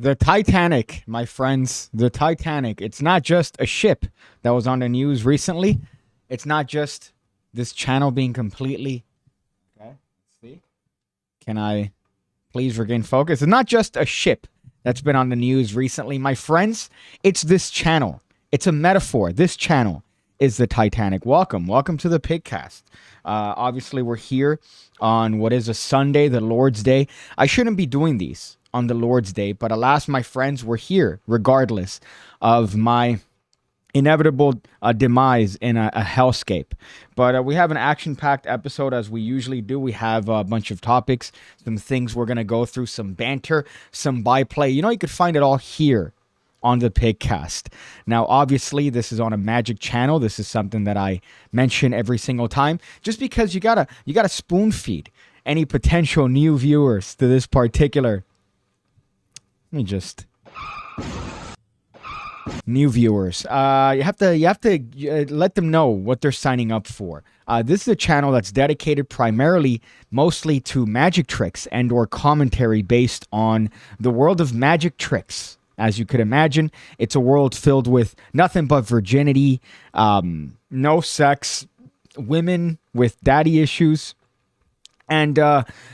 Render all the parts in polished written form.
The Titanic, my friends, the Titanic. It's not just a ship that was on the news recently. It's not just this channel being completely. Okay, let's see. Can I please regain focus? It's not just a ship that's been on the news recently, my friends. It's this channel. It's a metaphor. This channel is the Titanic. Welcome to the Pigcast. Obviously, we're here on what is a Sunday, the Lord's Day. I shouldn't be doing these on the Lord's Day, but alas, my friends, we're here regardless of my inevitable demise in a hellscape. But we have an action-packed episode as we usually do. We have a bunch of topics, some things we're going to go through, some banter, some byplay. You could find it all here on the Pigcast. Now, obviously, this is on a magic channel. This is something that I mention every single time, just because you gotta spoon feed any potential new viewers to this particular. Let me just new viewers. You have to let them know what they're signing up for. This is a channel that's dedicated primarily, mostly to magic tricks and or commentary based on the world of magic tricks. As you could imagine, it's a world filled with nothing but virginity, no sex, women with daddy issues, and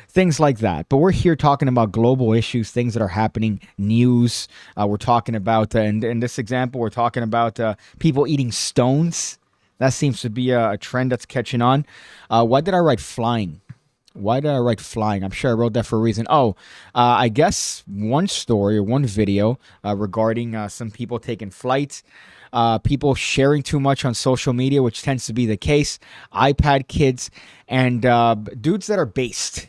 things like that. But we're here talking about global issues, things that are happening, news. We're talking about, in this example, we're talking about people eating stones. That seems to be a trend that's catching on. Why did I write flying? Why did I write flying? I'm sure I wrote that for a reason. I guess one story or one video regarding some people taking flights, people sharing too much on social media, which tends to be the case, iPad kids, and dudes that are based.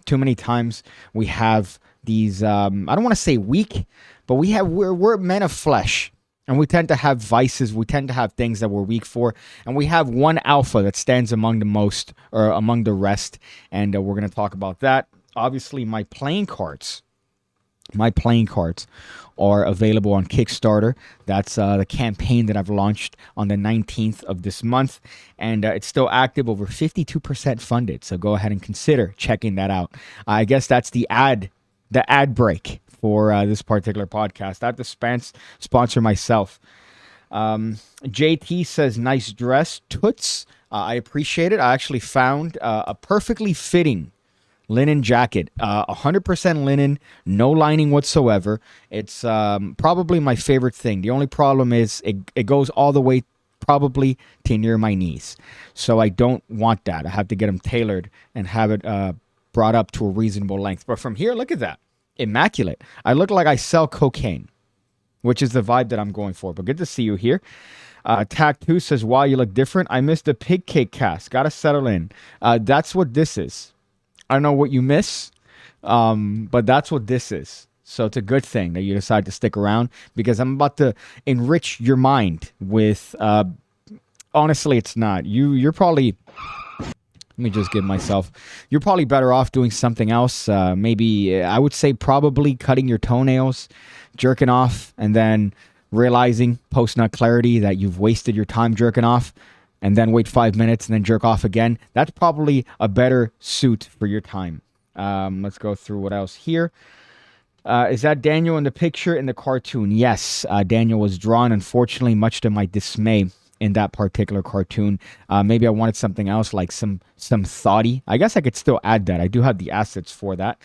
Too many times we have these, I don't want to say weak, but we're men of flesh. And we tend to have vices. We tend to have things that we're weak for. And we have one alpha that stands among the most, or among the rest. And we're going to talk about that. Obviously, my playing cards are available on Kickstarter. That's the campaign that I've launched on the 19th of this month. And it's still active, over 52% funded. So go ahead and consider checking that out. I guess that's the ad break for this particular podcast. I have to sponsor myself. JT says, nice dress, toots. I appreciate it. I actually found a perfectly fitting linen jacket, 100% linen, no lining whatsoever. It's probably my favorite thing. The only problem is it goes all the way probably to near my knees. So I don't want that. I have to get them tailored and have it brought up to a reasonable length. But from here, look at that. Immaculate. I look like I sell cocaine, which is the vibe that I'm going for. But good to see you here. Tac2 says, wow, you look different. I missed the PigCake cast. Gotta settle in. That's what this is. I don't know what you miss, but that's what this is. So it's a good thing that you decide to stick around, because I'm about to enrich your mind with, honestly, it's not. You're probably... Let me just give myself... You're probably better off doing something else. Maybe, I would say probably cutting your toenails, jerking off, and then realizing post-nut clarity that you've wasted your time jerking off, and then wait 5 minutes and then jerk off again. That's probably a better suit for your time. Let's go through what else here. Is that Daniel in the picture in the cartoon? Yes, Daniel was drawn, unfortunately, much to my dismay, in that particular cartoon. Maybe I wanted something else, like some thoughty. I guess I could still add that. I do have the assets for that.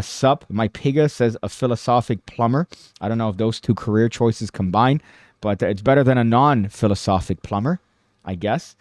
Sup, my Piga says a philosophic plumber. I don't know if those two career choices combine, but it's better than a non-philosophic plumber, I guess.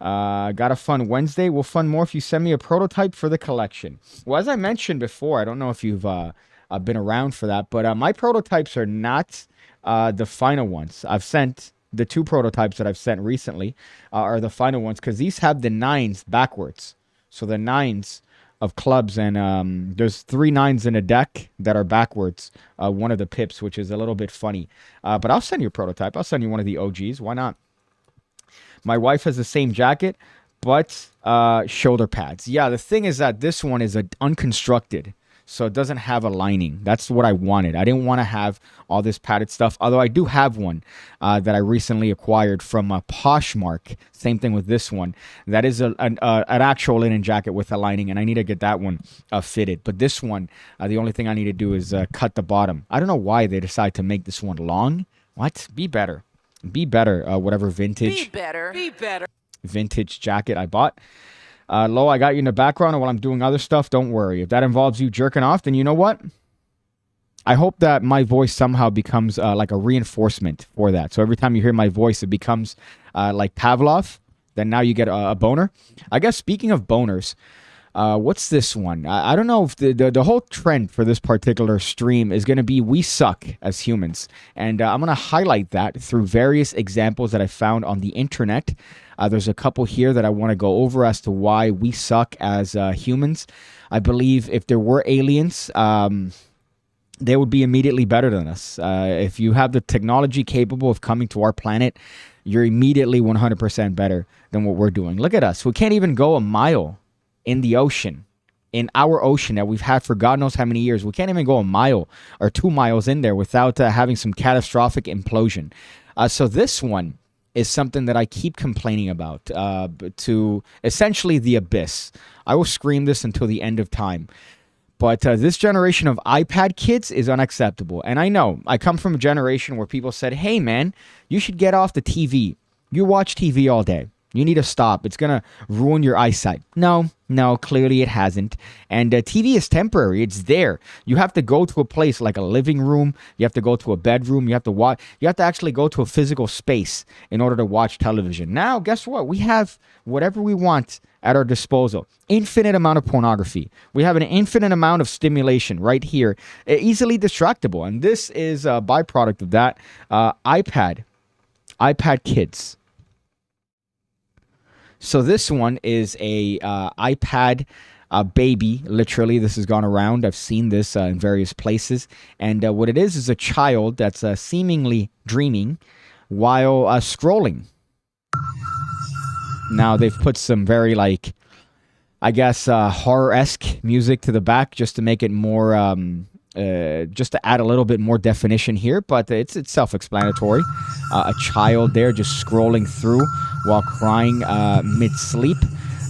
Got a fun Wednesday. We'll fun more if you send me a prototype for the collection. Well, as I mentioned before, I don't know if you've been around for that, but my prototypes are not the final ones. I've sent... The two prototypes that I've sent recently are the final ones, because these have the nines backwards. So the nines of clubs, and there's 3 nines in a deck that are backwards. One of the pips, which is a little bit funny. But I'll send you a prototype. I'll send you one of the OGs. Why not? My wife has the same jacket, but shoulder pads. Yeah, the thing is that this one is unconstructed. so it doesn't have a lining. That's what I wanted. I didn't want to have all this padded stuff, although I do have one that I recently acquired from Poshmark. Same thing with this one. That is an actual linen jacket with a lining, and I need to get that one fitted. But this one, the only thing I need to do is cut the bottom. I don't know why they decide to make this one long. What? Be better. Be better. Whatever vintage. Be better. Be better. Vintage jacket I bought. Lo, I got you in the background, and while I'm doing other stuff, don't worry. If that involves you jerking off, then you know what? I hope that my voice somehow becomes like a reinforcement for that. So every time you hear my voice, it becomes like Pavlov. Then now you get a boner. I guess speaking of boners, what's this one? I don't know if the whole trend for this particular stream is going to be we suck as humans. And I'm going to highlight that through various examples that I found on the internet. There's a couple here that I want to go over as to why we suck as humans. I believe if there were aliens, they would be immediately better than us. If you have the technology capable of coming to our planet, you're immediately 100% better than what we're doing. Look at us. We can't even go a mile in the ocean, in our ocean that we've had for God knows how many years. We can't even go a mile or 2 miles in there without having some catastrophic implosion. So this one is something that I keep complaining about to essentially the abyss. I will scream this until the end of time. But this generation of iPad kids is unacceptable. And I know, I come from a generation where people said, hey man, you should get off the TV. You watch TV all day. You need to stop. It's going to ruin your eyesight. No, clearly it hasn't. And TV is temporary. It's there. You have to go to a place like a living room. You have to go to a bedroom. You have to watch. You have to actually go to a physical space in order to watch television. Now, guess what? We have whatever we want at our disposal. Infinite amount of pornography. We have an infinite amount of stimulation right here. Easily distractible. And this is a byproduct of that. iPad kids. So this one is a iPad baby. Literally, this has gone around. I've seen this in various places. And what it is a child that's seemingly dreaming while scrolling. Now, they've put some very, like, I guess, horror-esque music to the back just to make it more, just to add a little bit more definition here. But it's self-explanatory. A child there just scrolling through while crying mid-sleep.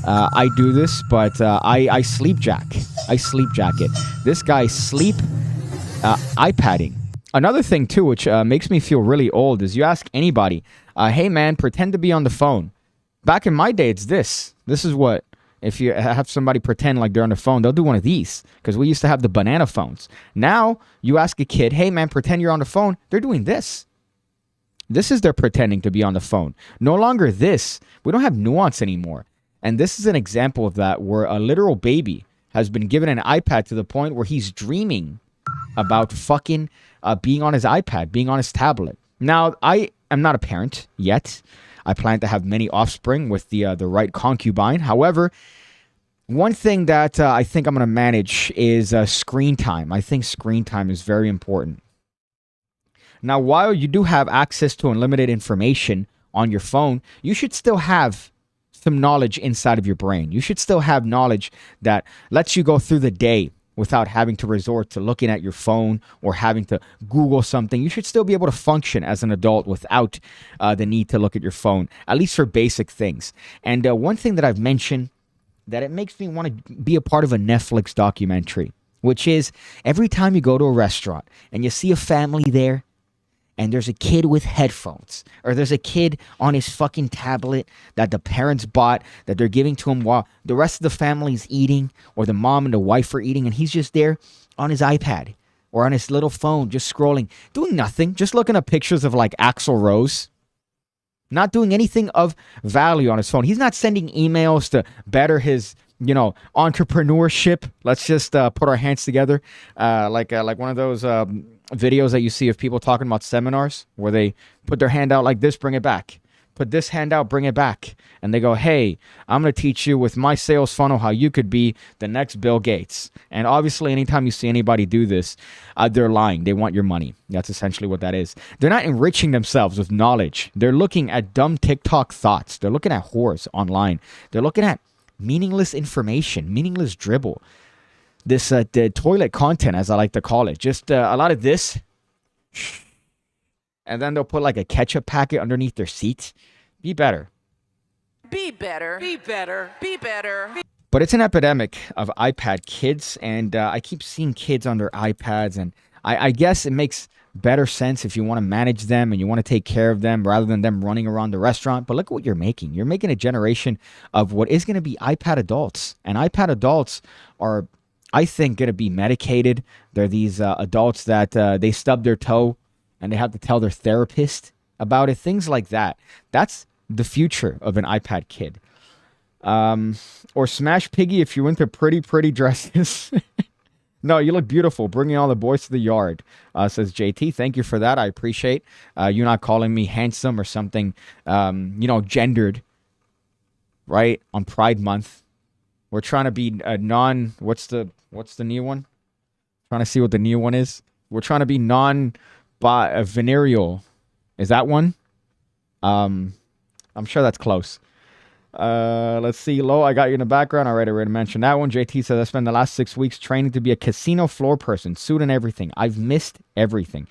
I do this, but I sleep jack. I sleep jacket. This guy sleep iPadding. Another thing, too, which makes me feel really old is you ask anybody, hey, man, pretend to be on the phone. Back in my day, it's this. This is what, if you have somebody pretend like they're on the phone, they'll do one of these because we used to have the banana phones. Now, you ask a kid, hey, man, pretend you're on the phone. They're doing this. This is their pretending to be on the phone. No longer this. We don't have nuance anymore. And this is an example of that where a literal baby has been given an iPad to the point where he's dreaming about fucking being on his iPad, being on his tablet. Now, I am not a parent yet. I plan to have many offspring with the right concubine. However, one thing that I think I'm going to manage is screen time. I think screen time is very important. Now, while you do have access to unlimited information on your phone, you should still have some knowledge inside of your brain. You should still have knowledge that lets you go through the day without having to resort to looking at your phone or having to Google something. You should still be able to function as an adult without the need to look at your phone, at least for basic things. And one thing that I've mentioned that it makes me want to be a part of a Netflix documentary, which is every time you go to a restaurant and you see a family there, and there's a kid with headphones, or there's a kid on his fucking tablet that the parents bought that they're giving to him while the rest of the family's eating, or the mom and the wife are eating, and he's just there on his iPad or on his little phone, just scrolling, doing nothing, just looking at pictures of like Axl Rose, not doing anything of value on his phone. He's not sending emails to better his, entrepreneurship. Let's just put our hands together, like one of those videos that you see of people talking about seminars where they put their hand out like this, bring it back. Put this hand out, bring it back. And they go, hey, I'm going to teach you with my sales funnel how you could be the next Bill Gates. And obviously, anytime you see anybody do this, they're lying. They want your money. That's essentially what that is. They're not enriching themselves with knowledge. They're looking at dumb TikTok thoughts. They're looking at whores online. They're looking at meaningless information, meaningless dribble. this the toilet content, as I like to call it. Just a lot of this, and then they'll put like a ketchup packet underneath their seat. Be better. Be better. Be better. Be better. But it's an epidemic of iPad kids, and I keep seeing kids on their iPads, and I guess it makes better sense if you want to manage them and you want to take care of them rather than them running around the restaurant. But look at what you're making. You're making a generation of what is going to be iPad adults, and iPad adults are, I think, going to be medicated. They're these adults that they stub their toe and they have to tell their therapist about it. Things like that. That's the future of an iPad kid. Or Smash Piggy if you're into pretty dresses. No, you look beautiful. Bringing all the boys to the yard, says JT. Thank you for that. I appreciate you not calling me handsome or something, gendered, right? On Pride Month. We're trying to be a non... What's the new one? Trying to see what the new one is. We're trying to be non-venereal. Is that one? I'm sure that's close. Let's see. Lo, I got you in the background. All right, I already mentioned that one. JT says, I spent the last 6 weeks training to be a casino floor person, suit and everything. I've missed everything.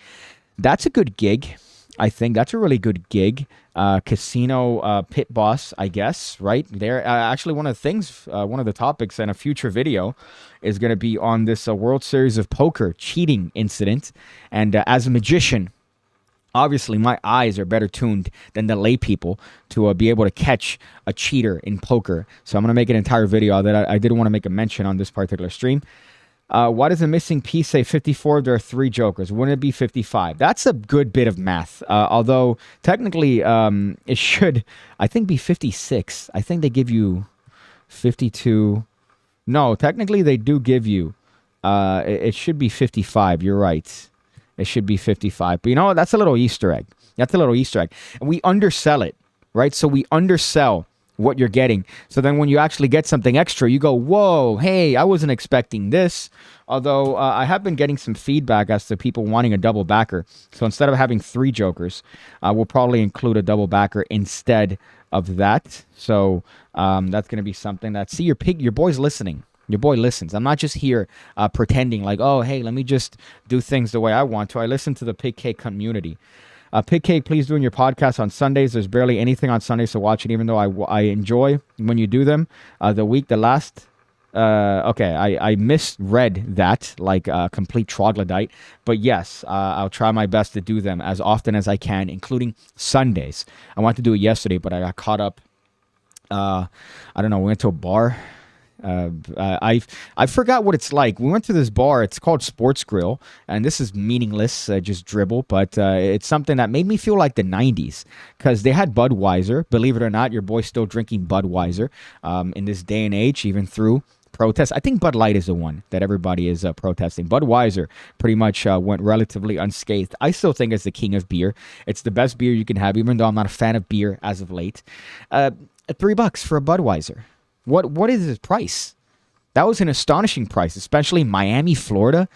That's a good gig. I think that's a really good gig. Casino pit boss, I guess, right? There. Actually, one of the things, one of the topics in a future video is going to be on this World Series of Poker cheating incident. And as a magician, obviously, my eyes are better tuned than the lay people to be able to catch a cheater in poker. So I'm going to make an entire video that I didn't want to make a mention on this particular stream. Why does the missing piece say 54 if there are 3 jokers? Wouldn't it be 55? That's a good bit of math. Although, technically, it should, I think, be 56. I think they give you 52. No, technically, they do give you. It should be 55. You're right. It should be 55. But you know what? That's a little Easter egg. That's a little Easter egg. And we undersell it, right? So we undersell what you're getting. So then when you actually get something extra, you go, whoa, hey, I wasn't expecting this. Although I have been getting some feedback as to people wanting a double backer. So instead of having 3 jokers, we'll probably include a double backer instead of that. So that's going to be something that, see, your boy's listening. Your boy listens. I'm not just here pretending like, oh, hey, let me just do things the way I want to. I listen to the PigCake community. PigCake, please doing your podcast on Sundays. There's barely anything on Sundays to watch it, even though I enjoy when you do them. I misread that like a complete troglodyte. But yes, I'll try my best to do them as often as I can, including Sundays. I wanted to do it yesterday, but I got caught up. I don't know, we went to a bar. I forgot what it's like. We went to this bar. It's called Sports Grill, and this is meaningless, just dribble, but it's something that made me feel like the 90s because they had Budweiser. Believe it or not, your boy's still drinking Budweiser in this day and age, even through protests. I think Bud Light is the one that everybody is protesting. Budweiser pretty much went relatively unscathed. I still think it's the king of beer. It's the best beer you can have, even though I'm not a fan of beer as of late. $3 for a Budweiser. What is his price? That was an astonishing price, especially Miami, Florida,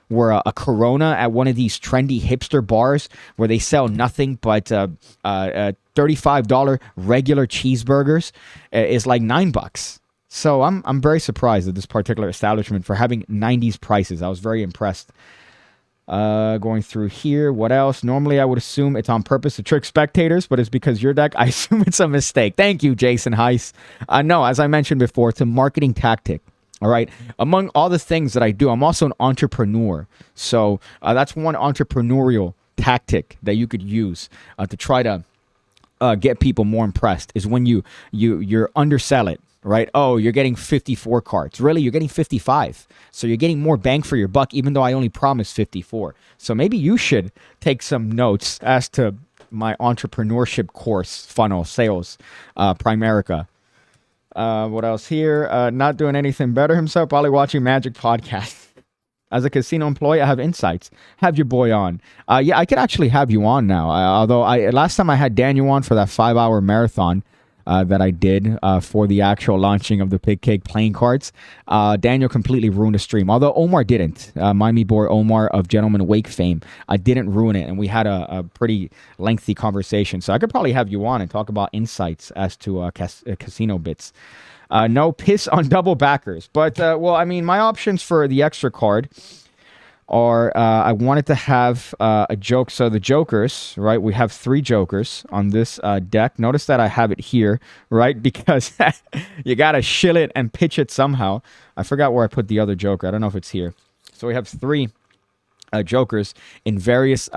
where a Corona at one of these trendy hipster bars where they sell nothing but $35 regular cheeseburgers is like $9. So I'm very surprised at this particular establishment for having 90s prices. I was very impressed. Going through here, what else? Normally, I would assume it's on purpose to trick spectators, but it's because your deck. I assume it's a mistake. Thank you, Jason Heiss. No, as I mentioned before, it's a marketing tactic. All right. Among all the things that I do, I'm also an entrepreneur. So that's one entrepreneurial tactic that you could use to try to get people more impressed. Is when you're undersell it. Right? Oh, you're getting 54 cards. Really? You're getting 55. So you're getting more bang for your buck, even though I only promised 54. So maybe you should take some notes as to my entrepreneurship course, funnel, sales, Primerica. What else here? Not doing anything better himself, probably watching Magic Podcast. As a casino employee, I have insights. Have your boy on. Yeah, I could actually have you on now. Although last time I had Daniel on for that 5-hour marathon, that I did for the actual launching of the PigCake playing cards. Daniel completely ruined the stream, although Omar didn't. Miami boy Omar of Gentleman Wake fame didn't ruin it, and we had a pretty lengthy conversation. So I could probably have you on and talk about insights as to casino bits. No piss on double backers. But, well, I mean, my options for the extra card are I wanted to have a joke. So the jokers, right? We have 3 jokers on this deck. Notice that I have it here, right? Because you got to shill it and pitch it somehow. I forgot where I put the other joker. I don't know if it's here. So we have 3 jokers in various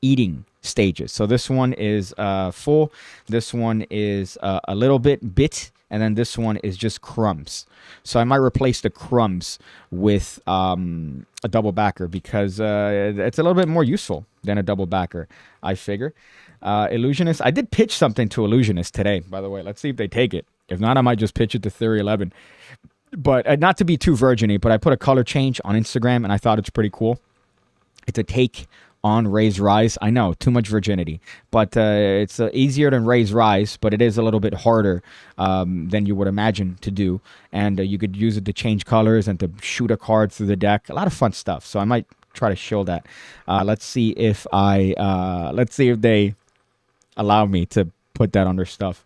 eating stages. So this one is full. This one is a little bit. And then this one is just crumbs. So I might replace the crumbs with a double backer because it's a little bit more useful than a double backer, I figure. Illusionist. I did pitch something to Illusionist today, by the way. Let's see if they take it. If not, I might just pitch it to Theory 11. But not to be too virgin-y, but I put a color change on Instagram, and I thought it's pretty cool. It's a take on Raise Rise. I know, too much virginity. But it's easier than Raise Rise, but it is a little bit harder than you would imagine to do. And you could use it to change colors and to shoot a card through the deck. A lot of fun stuff. So I might try to show that. Let's see if they allow me to put that on their stuff.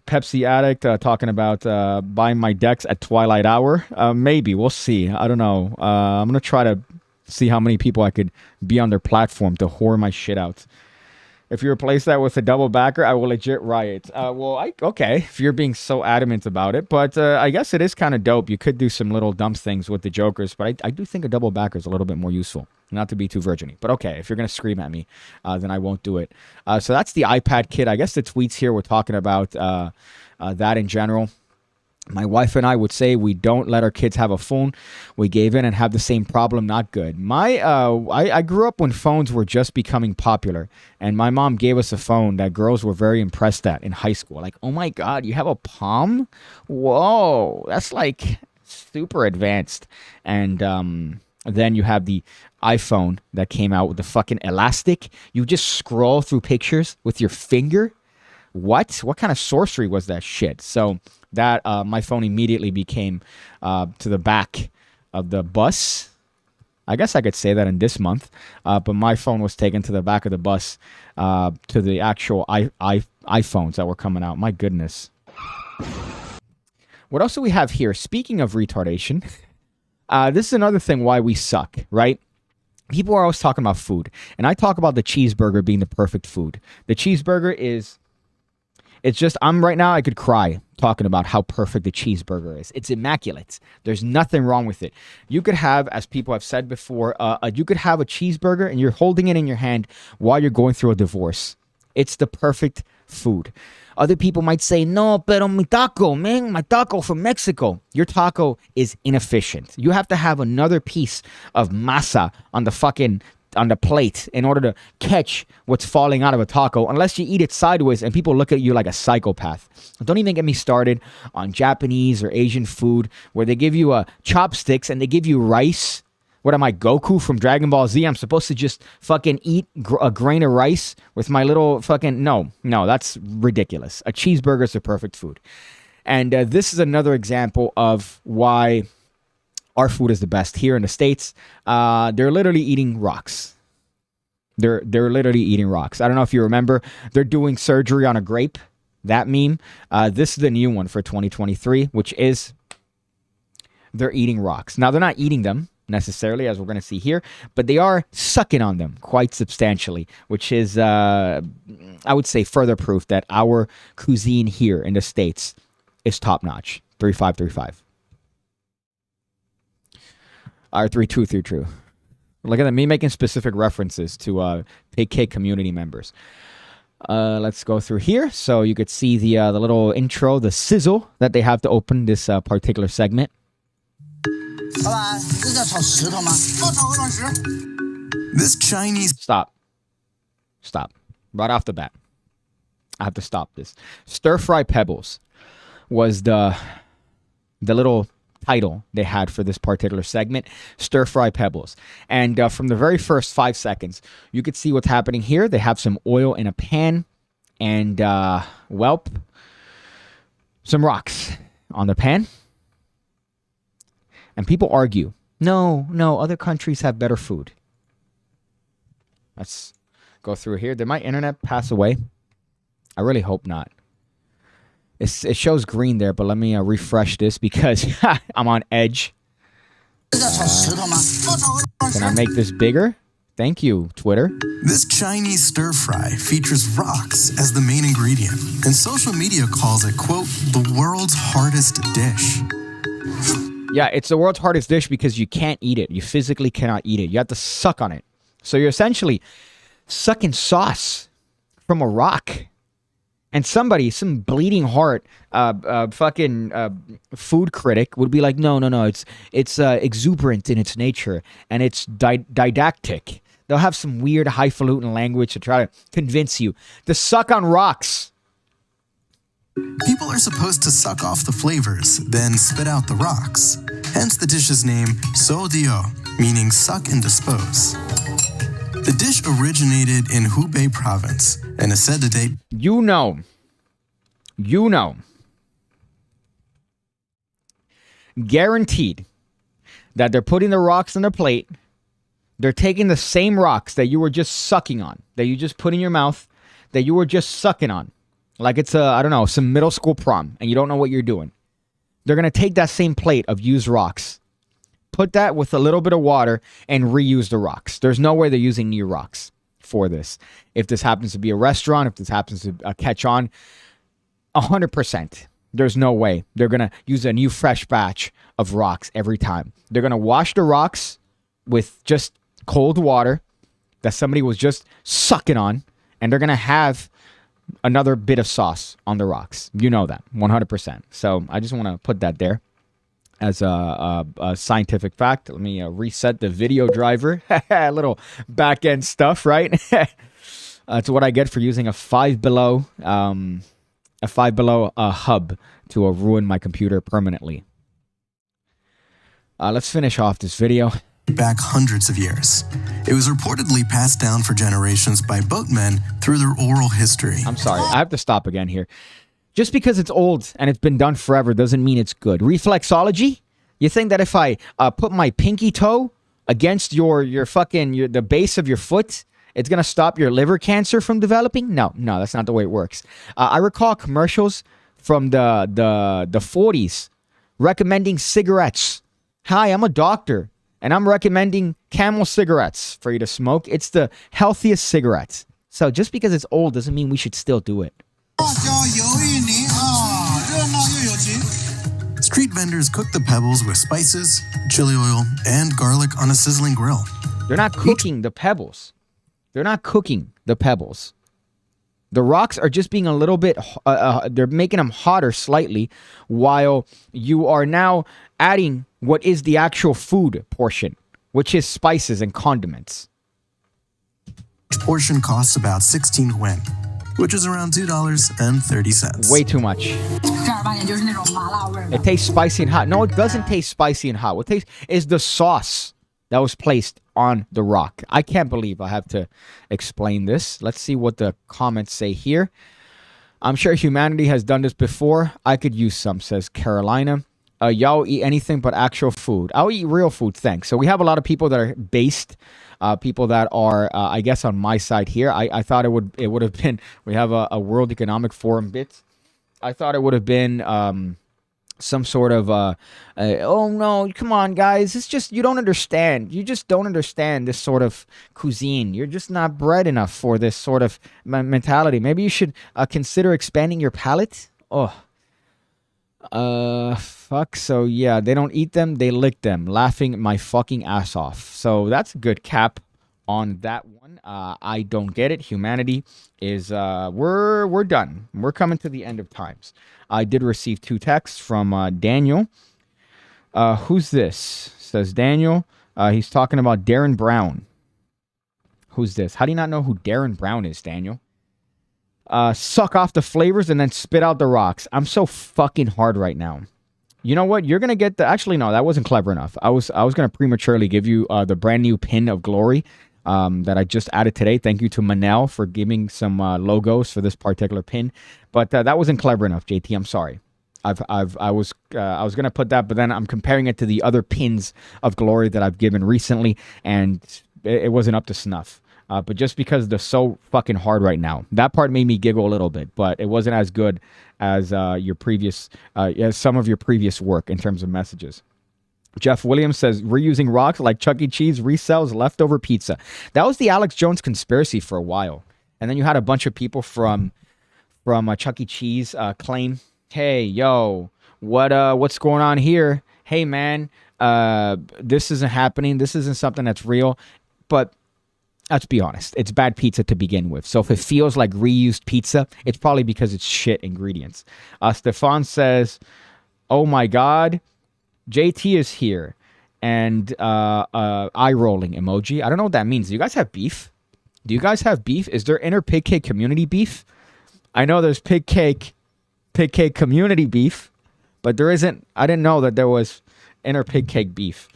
Pepsi Addict talking about buying my decks at Twilight Hour. Maybe. We'll see. I don't know. I'm going to try to see how many people I could be on their platform to whore my shit out. If you replace that with a double backer, I will legit riot. Okay, if you're being so adamant about it. But I guess it is kind of dope. You could do some little dumb things with the jokers, but I do think a double backer is a little bit more useful. Not to be too virgin-y. But okay, if you're going to scream at me, then I won't do it. So that's the iPad kit. I guess the tweets here were talking about that in general. My wife and I would say we don't let our kids have a phone. We gave in and have the same problem. Not good. I grew up when phones were just becoming popular, and my mom gave us a phone that girls were very impressed at in high school. Like, oh my God, you have a Palm? Whoa, that's like super advanced. And then you have the iPhone that came out with the fucking elastic. You just scroll through pictures with your finger. What kind of sorcery was that shit? So that my phone immediately became to the back of the bus. I guess I could say that in this month. But my phone was taken to the back of the bus to the actual iPhones that were coming out. My goodness. What else do we have here? Speaking of retardation, this is another thing why we suck, right? People are always talking about food. And I talk about the cheeseburger being the perfect food. The cheeseburger is... It's just, right now, I could cry talking about how perfect the cheeseburger is. It's immaculate. There's nothing wrong with it. You could have, as people have said before, you could have a cheeseburger and you're holding it in your hand while you're going through a divorce. It's the perfect food. Other people might say, no, pero mi taco, man, my taco from Mexico. Your taco is inefficient. You have to have another piece of masa on the plate in order to catch what's falling out of a taco, unless you eat it sideways and people look at you like a psychopath. Don't even get me started on Japanese or Asian food where they give you chopsticks and they give you rice. What am I, Goku from Dragon Ball Z? I'm supposed to just fucking eat a grain of rice with my little fucking... No, that's ridiculous. A cheeseburger is the perfect food. And this is another example of why our food is the best here in the States. They're literally eating rocks. They're literally eating rocks. I don't know if you remember. They're doing surgery on a grape. That meme. This is the new one for 2023, which is they're eating rocks. Now, they're not eating them necessarily, as we're going to see here, but they are sucking on them quite substantially, which is, I would say, further proof that our cuisine here in the States is top-notch. 3535. Or 3232. Look at that, me making specific references to PigCake community members. Let's go through here. So you could see the little intro, the sizzle that they have to open this particular segment. This Chinese... Stop. Right off the bat. I have to stop this. Stir Fry Pebbles was the little title they had for this particular segment. Stir Fry Pebbles. And from the very first 5 seconds, you could see what's happening here. They have some oil in a pan. and welp, some rocks on the pan. And people argue, no, other countries have better food. Let's go through here. Did my internet pass away? I really hope not. It shows green there, but let me refresh this because I'm on edge. Can I make this bigger? Thank you, Twitter. This Chinese stir fry features rocks as the main ingredient, and social media calls it, quote, the world's hardest dish. Yeah, it's the world's hardest dish because you can't eat it. You physically cannot eat it. You have to suck on it. So you're essentially sucking sauce from a rock. And somebody, some bleeding heart, food critic would be like, no, it's exuberant in its nature, and it's didactic. They'll have some weird highfalutin language to try to convince you to suck on rocks. People are supposed to suck off the flavors, then spit out the rocks. Hence the dish's name, sodio, meaning suck and dispose. The dish originated in Hubei province and is said to date... You know. Guaranteed that they're putting the rocks on the plate. They're taking the same rocks that you were just sucking on, that you just put in your mouth, that you were just sucking on. Like it's some middle school prom, and you don't know what you're doing. They're going to take that same plate of used rocks, put that with a little bit of water, and reuse the rocks. There's no way they're using new rocks for this. If this happens to be a restaurant, if this happens to catch on, 100%. There's no way they're going to use a new fresh batch of rocks every time. They're going to wash the rocks with just cold water that somebody was just sucking on, and they're going to have another bit of sauce on the rocks. You know that, 100%. So I just want to put that there as a scientific fact. Let me reset the video driver. A little back-end stuff, right? That's what I get for using a Five Below hub to ruin my computer permanently. Let's finish off this video. Back hundreds of years. It was reportedly passed down for generations by boatmen through their oral history. I'm sorry, I have to stop again here. Just because it's old and it's been done forever doesn't mean it's good. Reflexology? You think that if I put my pinky toe against the base of your foot, it's going to stop your liver cancer from developing? No, that's not the way it works. I recall commercials from the 40s recommending cigarettes. Hi, I'm a doctor, and I'm recommending Camel cigarettes for you to smoke. It's the healthiest cigarettes. So just because it's old doesn't mean we should still do it. Street vendors cook the pebbles with spices, chili oil, and garlic on a sizzling grill. They're not cooking the pebbles. They're not cooking the pebbles. The rocks are just being a little bit, they're making them hotter slightly, while you are now adding what is the actual food portion, which is spices and condiments. Each portion costs about 16 yuan, which is around $2.30. Way too much. It tastes spicy and hot. No, it doesn't taste spicy and hot. What tastes is the sauce that was placed on the rock. I can't believe I have to explain this. Let's see what the comments say here. I'm sure humanity has done this before. I could use some, says Carolina. Y'all eat anything but actual food. I'll eat real food, thanks. So we have a lot of people that are based, people that are, I guess, on my side here. I thought it would have been, we have a World Economic Forum bit. I thought it would have been some sort of, oh no, come on guys, it's just, you don't understand. You just don't understand this sort of cuisine. You're just not bred enough for this sort of mentality. Maybe you should consider expanding your palate. Oh. Fuck. So yeah, they don't eat them, they lick them, laughing my fucking ass off. So that's a good cap on that one. I don't get it. Humanity is we're done. We're coming to the end of times. I did receive 2 texts from Daniel. Who's this? Says Daniel. He's talking about Darren Brown. Who's this? How do you not know who Darren Brown is, Daniel? Suck off the flavors and then spit out the rocks. I'm so fucking hard right now. You know what? You're gonna get the. Actually, no, that wasn't clever enough. I was gonna prematurely give you the brand new pin of glory, that I just added today. Thank you to Manel for giving some logos for this particular pin, but that wasn't clever enough, JT. I'm sorry. I was gonna put that, but then I'm comparing it to the other pins of glory that I've given recently, and it wasn't up to snuff. But just because they're so fucking hard right now, that part made me giggle a little bit, but it wasn't as good as your previous, as some of your previous work in terms of messages. Jeff Williams says, reusing rocks like Chuck E. Cheese resells leftover pizza. That was the Alex Jones conspiracy for a while. And then you had a bunch of people from Chuck E. Cheese claim, hey, yo, what's going on here? Hey, man, this isn't happening. This isn't something that's real. But let's be honest, it's bad pizza to begin with. So if it feels like reused pizza, it's probably because it's shit ingredients. Stefan says, oh my God, JT is here. And eye rolling emoji. I don't know what that means. Do you guys have beef? Do you guys have beef? Is there inner PigCake community beef? I know there's PigCake community beef, but there isn't. I didn't know that there was inner PigCake beef.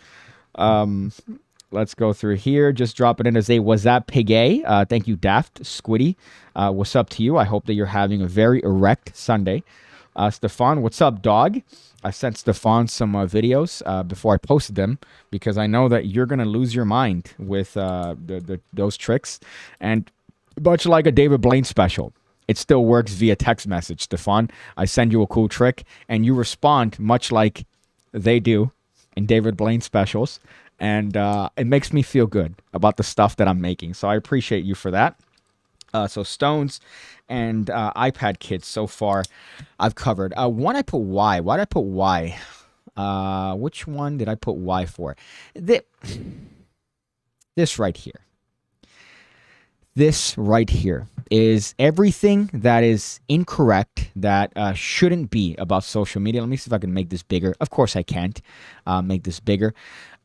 Let's go through here. Just drop it in as a, was that Pig A? Thank you, Daft Squiddy. What's up to you? I hope that you're having a very erect Sunday. Stefan, what's up, dog? I sent Stefan some videos before I posted them because I know that you're going to lose your mind with those tricks. And much like a David Blaine special, it still works via text message, Stefan. I send you a cool trick, and you respond much like they do in David Blaine specials. And it makes me feel good about the stuff that I'm making. So I appreciate you for that. So Stones and iPad Kids so far I've covered. One I put Y. Why did I put Y? Which one did I put Y for? This right here. This right here is everything that is incorrect, that shouldn't be about social media. Let me see if I can make this bigger. Of course I can't make this bigger.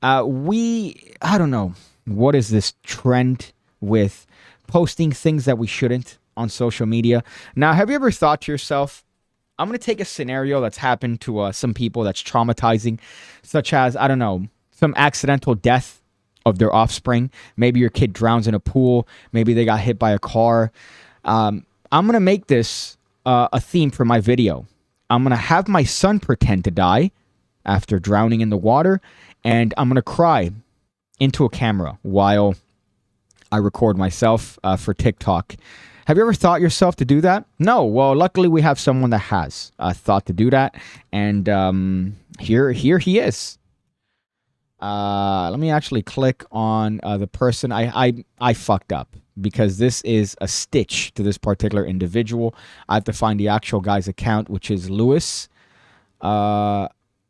I don't know, what is this trend with posting things that we shouldn't on social media? Now, have you ever thought to yourself, I'm going to take a scenario that's happened to some people that's traumatizing, such as, I don't know, some accidental death of their offspring. Maybe your kid drowns in a pool. Maybe they got hit by a car. I'm going to make this a theme for my video. I'm going to have my son pretend to die after drowning in the water, and I'm going to cry into a camera while I record myself for TikTok. Have you ever thought yourself to do that? No. Well, luckily we have someone that has thought to do that, and here he is. Let me actually click on the person. I fucked up because this is a stitch to this particular individual. I have to find the actual guy's account, which is Lewis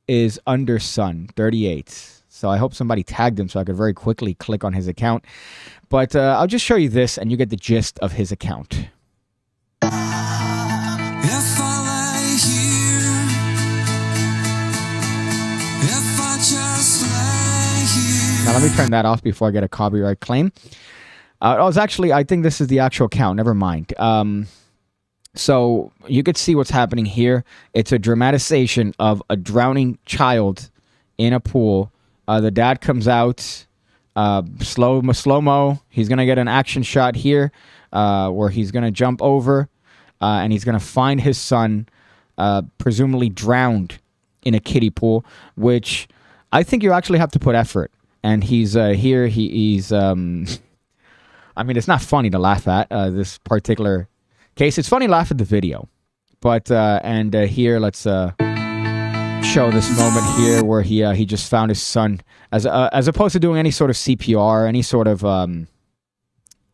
is Undersun 38. So I hope somebody tagged him so I could very quickly click on his account. But I'll just show you this and you get the gist of his account. Now let me turn that off before I get a copyright claim. I think this is the actual account. Never mind. So you could see what's happening here. It's a dramatization of a drowning child in a pool. The dad comes out, slow-mo. He's going to get an action shot here where he's going to jump over and he's going to find his son, presumably drowned in a kiddie pool, which I think you actually have to put effort. And he's here. He's I mean, it's not funny to laugh at this particular case. It's funny to laugh at the video. But, here, let's show this moment here where he just found his son, as opposed to doing any sort of CPR, any sort of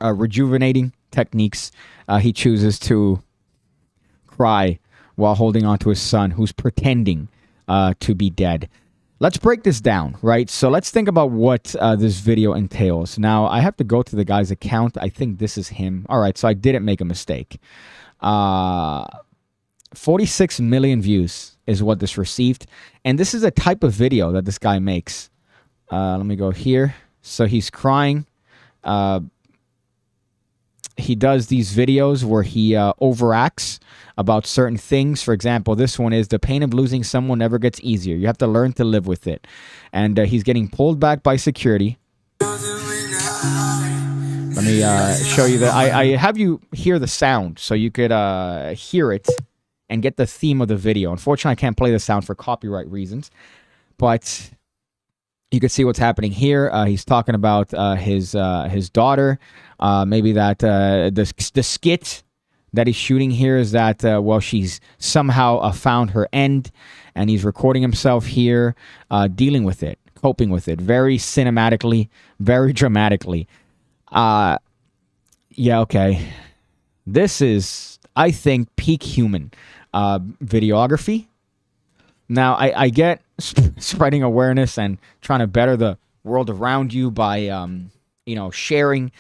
rejuvenating techniques. He chooses to cry while holding on to his son, who's pretending to be dead. Let's break this down, right? So let's think about what this video entails. Now, I have to go to the guy's account. I think this is him. All right, so I didn't make a mistake. 46 million views is what this received. And this is a type of video that this guy makes. Let me go here. So he's crying. He does these videos where he overacts about certain things. For example, this one is the pain of losing someone never gets easier. You have to learn to live with it. And he's getting pulled back by security. Let me show you that. I have you hear the sound so you could hear it and get the theme of the video. Unfortunately, I can't play the sound for copyright reasons, but you can see what's happening here. He's talking about his daughter. Maybe that the skit that he's shooting here is that, well, she's somehow found her end, and he's recording himself here, dealing with it, coping with it, very cinematically, very dramatically. Yeah, okay. This is, I think, peak human videography. Now, I get spreading awareness and trying to better the world around you by, sharing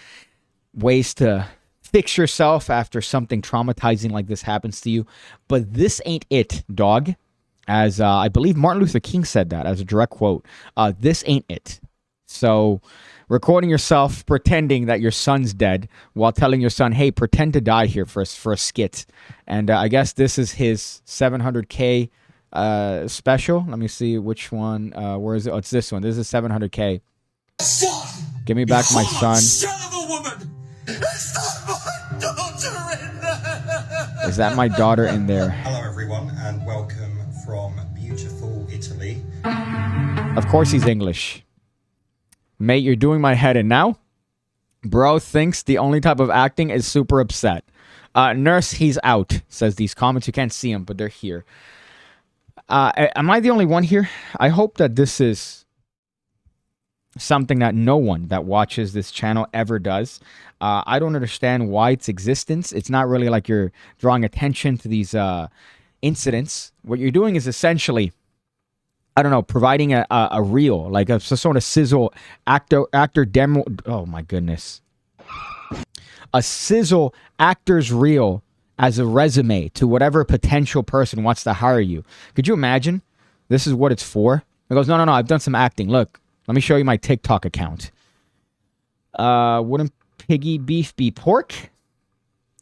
ways to fix yourself after something traumatizing like this happens to you. But this ain't it, dog. As I believe Martin Luther King said that as a direct quote. This ain't it. So recording yourself pretending that your son's dead while telling your son, hey, pretend to die here for a skit. And I guess this is his 700K special. Let me see which one. Where is it? Oh, it's this one. This is 700K. Give me back my son. Is that my daughter in there? Hello everyone and welcome from beautiful Italy. Of course he's English. Mate, you're doing my head in now. Bro thinks the only type of acting is super upset. Nurse, he's out, says these comments. You can't see them, but they're here. Am I the only one here? I hope that this is something that no one that watches this channel ever does. I don't understand why its existence. It's not really like you're drawing attention to these incidents. What you're doing is essentially, I don't know, providing a reel, like a sort of sizzle actor demo. Oh my goodness. A sizzle actor's reel as a resume to whatever potential person wants to hire you. Could you imagine? This is what it's for. It goes, no, I've done some acting. Look, let me show you my TikTok account. Wouldn't piggy beef be pork?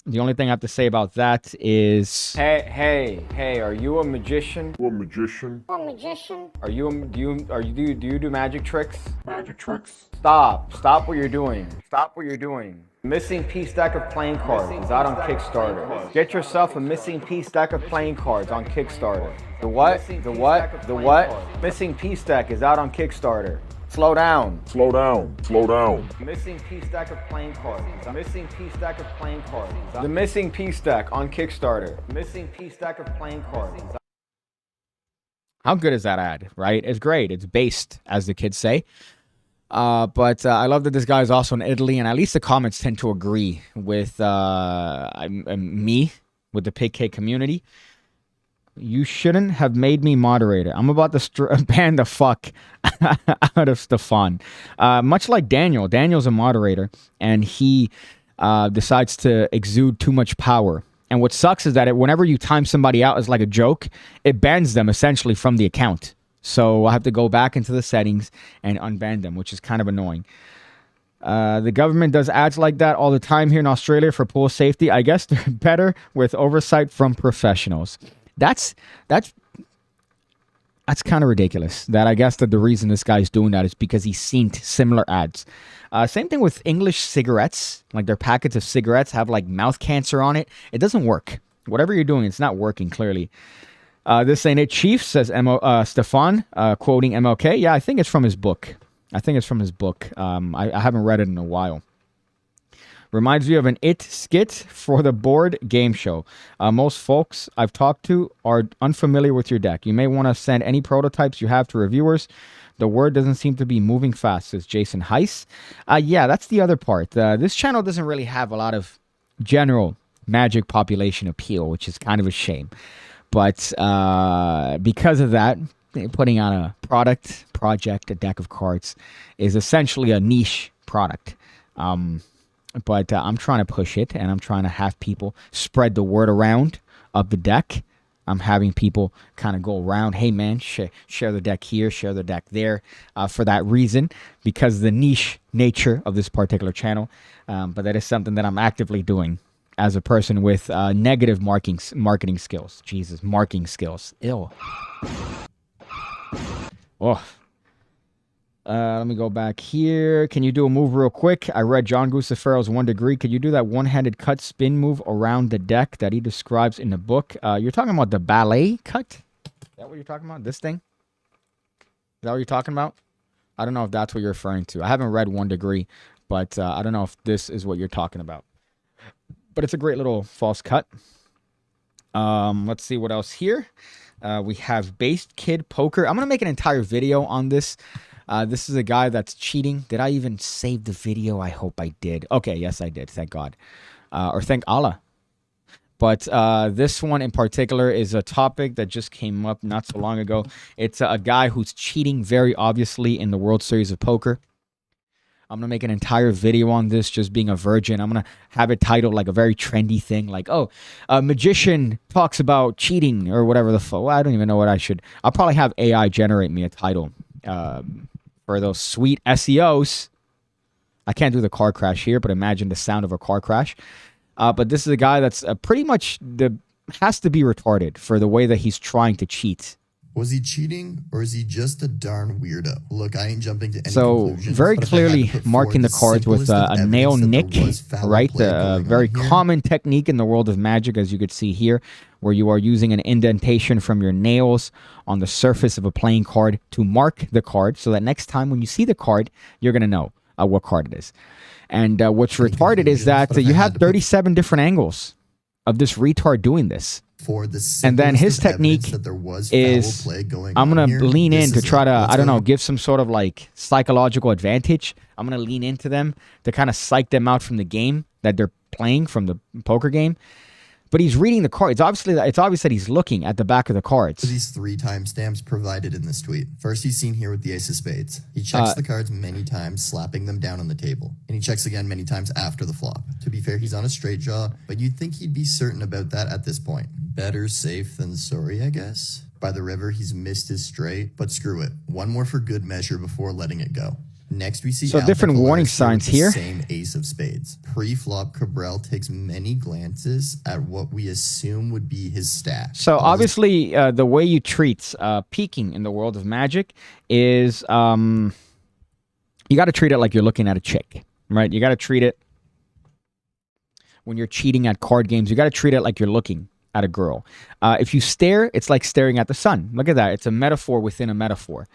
The only thing I have to say about that is, hey, are you a magician? What magician? Are you do you do magic tricks? Magic tricks? Stop what you're doing. Stop what you're doing. Missing piece deck of playing cards is out on Kickstarter. Get yourself a missing piece deck of playing cards on Kickstarter. The what? Missing piece deck is out on Kickstarter. Slow down. Missing piece deck of playing cards. Missing piece deck of playing cards. The missing piece deck on Kickstarter. Missing piece deck of playing cards. How good is that ad, right? It's great. It's based, as the kids say. But I love that this guy is also in Italy, and at least the comments tend to agree with me, with the PigCake community. You shouldn't have made me moderator. I'm about to ban the fuck out of Stefan. Much like Daniel. Daniel's a moderator, and he decides to exude too much power. And what sucks is that whenever you time somebody out as like a joke, it bans them essentially from the account. So I have to go back into the settings and unban them, which is kind of annoying. The government does ads like that all the time here in Australia for pool safety. I guess they're better with oversight from professionals. That's kind of ridiculous. That I guess that the reason this guy's doing that is because he's seen similar ads. Same thing with English cigarettes. Like their packets of cigarettes have like mouth cancer on it. It doesn't work. Whatever you're doing, it's not working clearly. This ain't it, Chief, says Stefan, quoting MLK. Yeah, I think it's from his book. I haven't read it in a while. Reminds me of an It skit for the board game show. Most folks I've talked to are unfamiliar with your deck. You may want to send any prototypes you have to reviewers. The word doesn't seem to be moving fast, says Jason Heiss. Yeah, that's the other part. This channel doesn't really have a lot of general Magic population appeal, which is kind of a shame. But because of that, putting on a project, a deck of cards, is essentially a niche product. But I'm trying to push it, and I'm trying to have people spread the word around of the deck. I'm having people kind of go around, hey man, share the deck here, share the deck there, for that reason, because of the niche nature of this particular channel. But that is something that I'm actively doing as a person with negative marketing skills. Jesus, marking skills. Ew. Oh. Let me go back here. Can you do a move real quick? I read John Gustafero's 1 Degree. Could you do that one-handed cut spin move around the deck that he describes in the book? You're talking about the ballet cut? Is that what you're talking about? This thing? Is that what you're talking about? I don't know if that's what you're referring to. I haven't read 1 Degree, but I don't know if this is what you're talking about. But it's a great little false cut. Let's see what else here. We have Based Kid Poker. I'm going to make an entire video on this. This is a guy that's cheating. Did I even save the video? I hope I did. Okay, yes, I did. Thank God. Or thank Allah. But this one in particular is a topic that just came up not so long ago. It's a guy who's cheating very obviously in the World Series of Poker. I'm going to make an entire video on this, just being a virgin. I'm going to have it titled like a very trendy thing. Like, oh, a magician talks about cheating or whatever the fuck. Well, I don't even know what I should. I'll probably have AI generate me a title. For those sweet SEOs. I can't do the car crash here, but imagine the sound of a car crash. But this is a guy that's pretty much has to be retarded for the way that he's trying to cheat. Was he cheating, or is he just a darn weirdo? Look, I ain't jumping to any so conclusions. very but if I had to clearly put marking the forward cards with simplest of a nail evidence nick, that there was foul right? play A going very on here, common technique in the world of magic, as you could see here, where you are using an indentation from your nails on the surface of a playing card to mark the card, so that next time when you see the card, you're going to know what card it is. And what's Any retarded is conclusions? that But if I you had have to put 37 different angles of this retard doing this. for the And then simplest his of evidence technique that there was is foul play going I'm on going here, to lean this in to is try it. to, Let's I don't know, go. give some sort of like psychological advantage. I'm going to lean into them to kind of psych them out from the game that they're playing, from the poker game. But he's reading the cards. It's obvious that he's looking at the back of the cards. These 3 timestamps provided in this tweet. First, he's seen here with the ace of spades. He checks the cards many times, slapping them down on the table. And he checks again many times after the flop. To be fair, he's on a straight draw, but you'd think he'd be certain about that at this point. Better safe than sorry, I guess. By the river, he's missed his straight, but screw it. One more for good measure before letting it go. Next, we see So Alpha different Polaris warning here signs with the here. Same ace of spades. Pre-flop, Cabral takes many glances at what we assume would be his stack. So obviously, the way you treat peeking in the world of magic is you got to treat it like you're looking at a chick, right? You got to treat it when you're cheating at card games. You got to treat it like you're looking at a girl. If you stare, it's like staring at the sun. Look at that. It's a metaphor within a metaphor.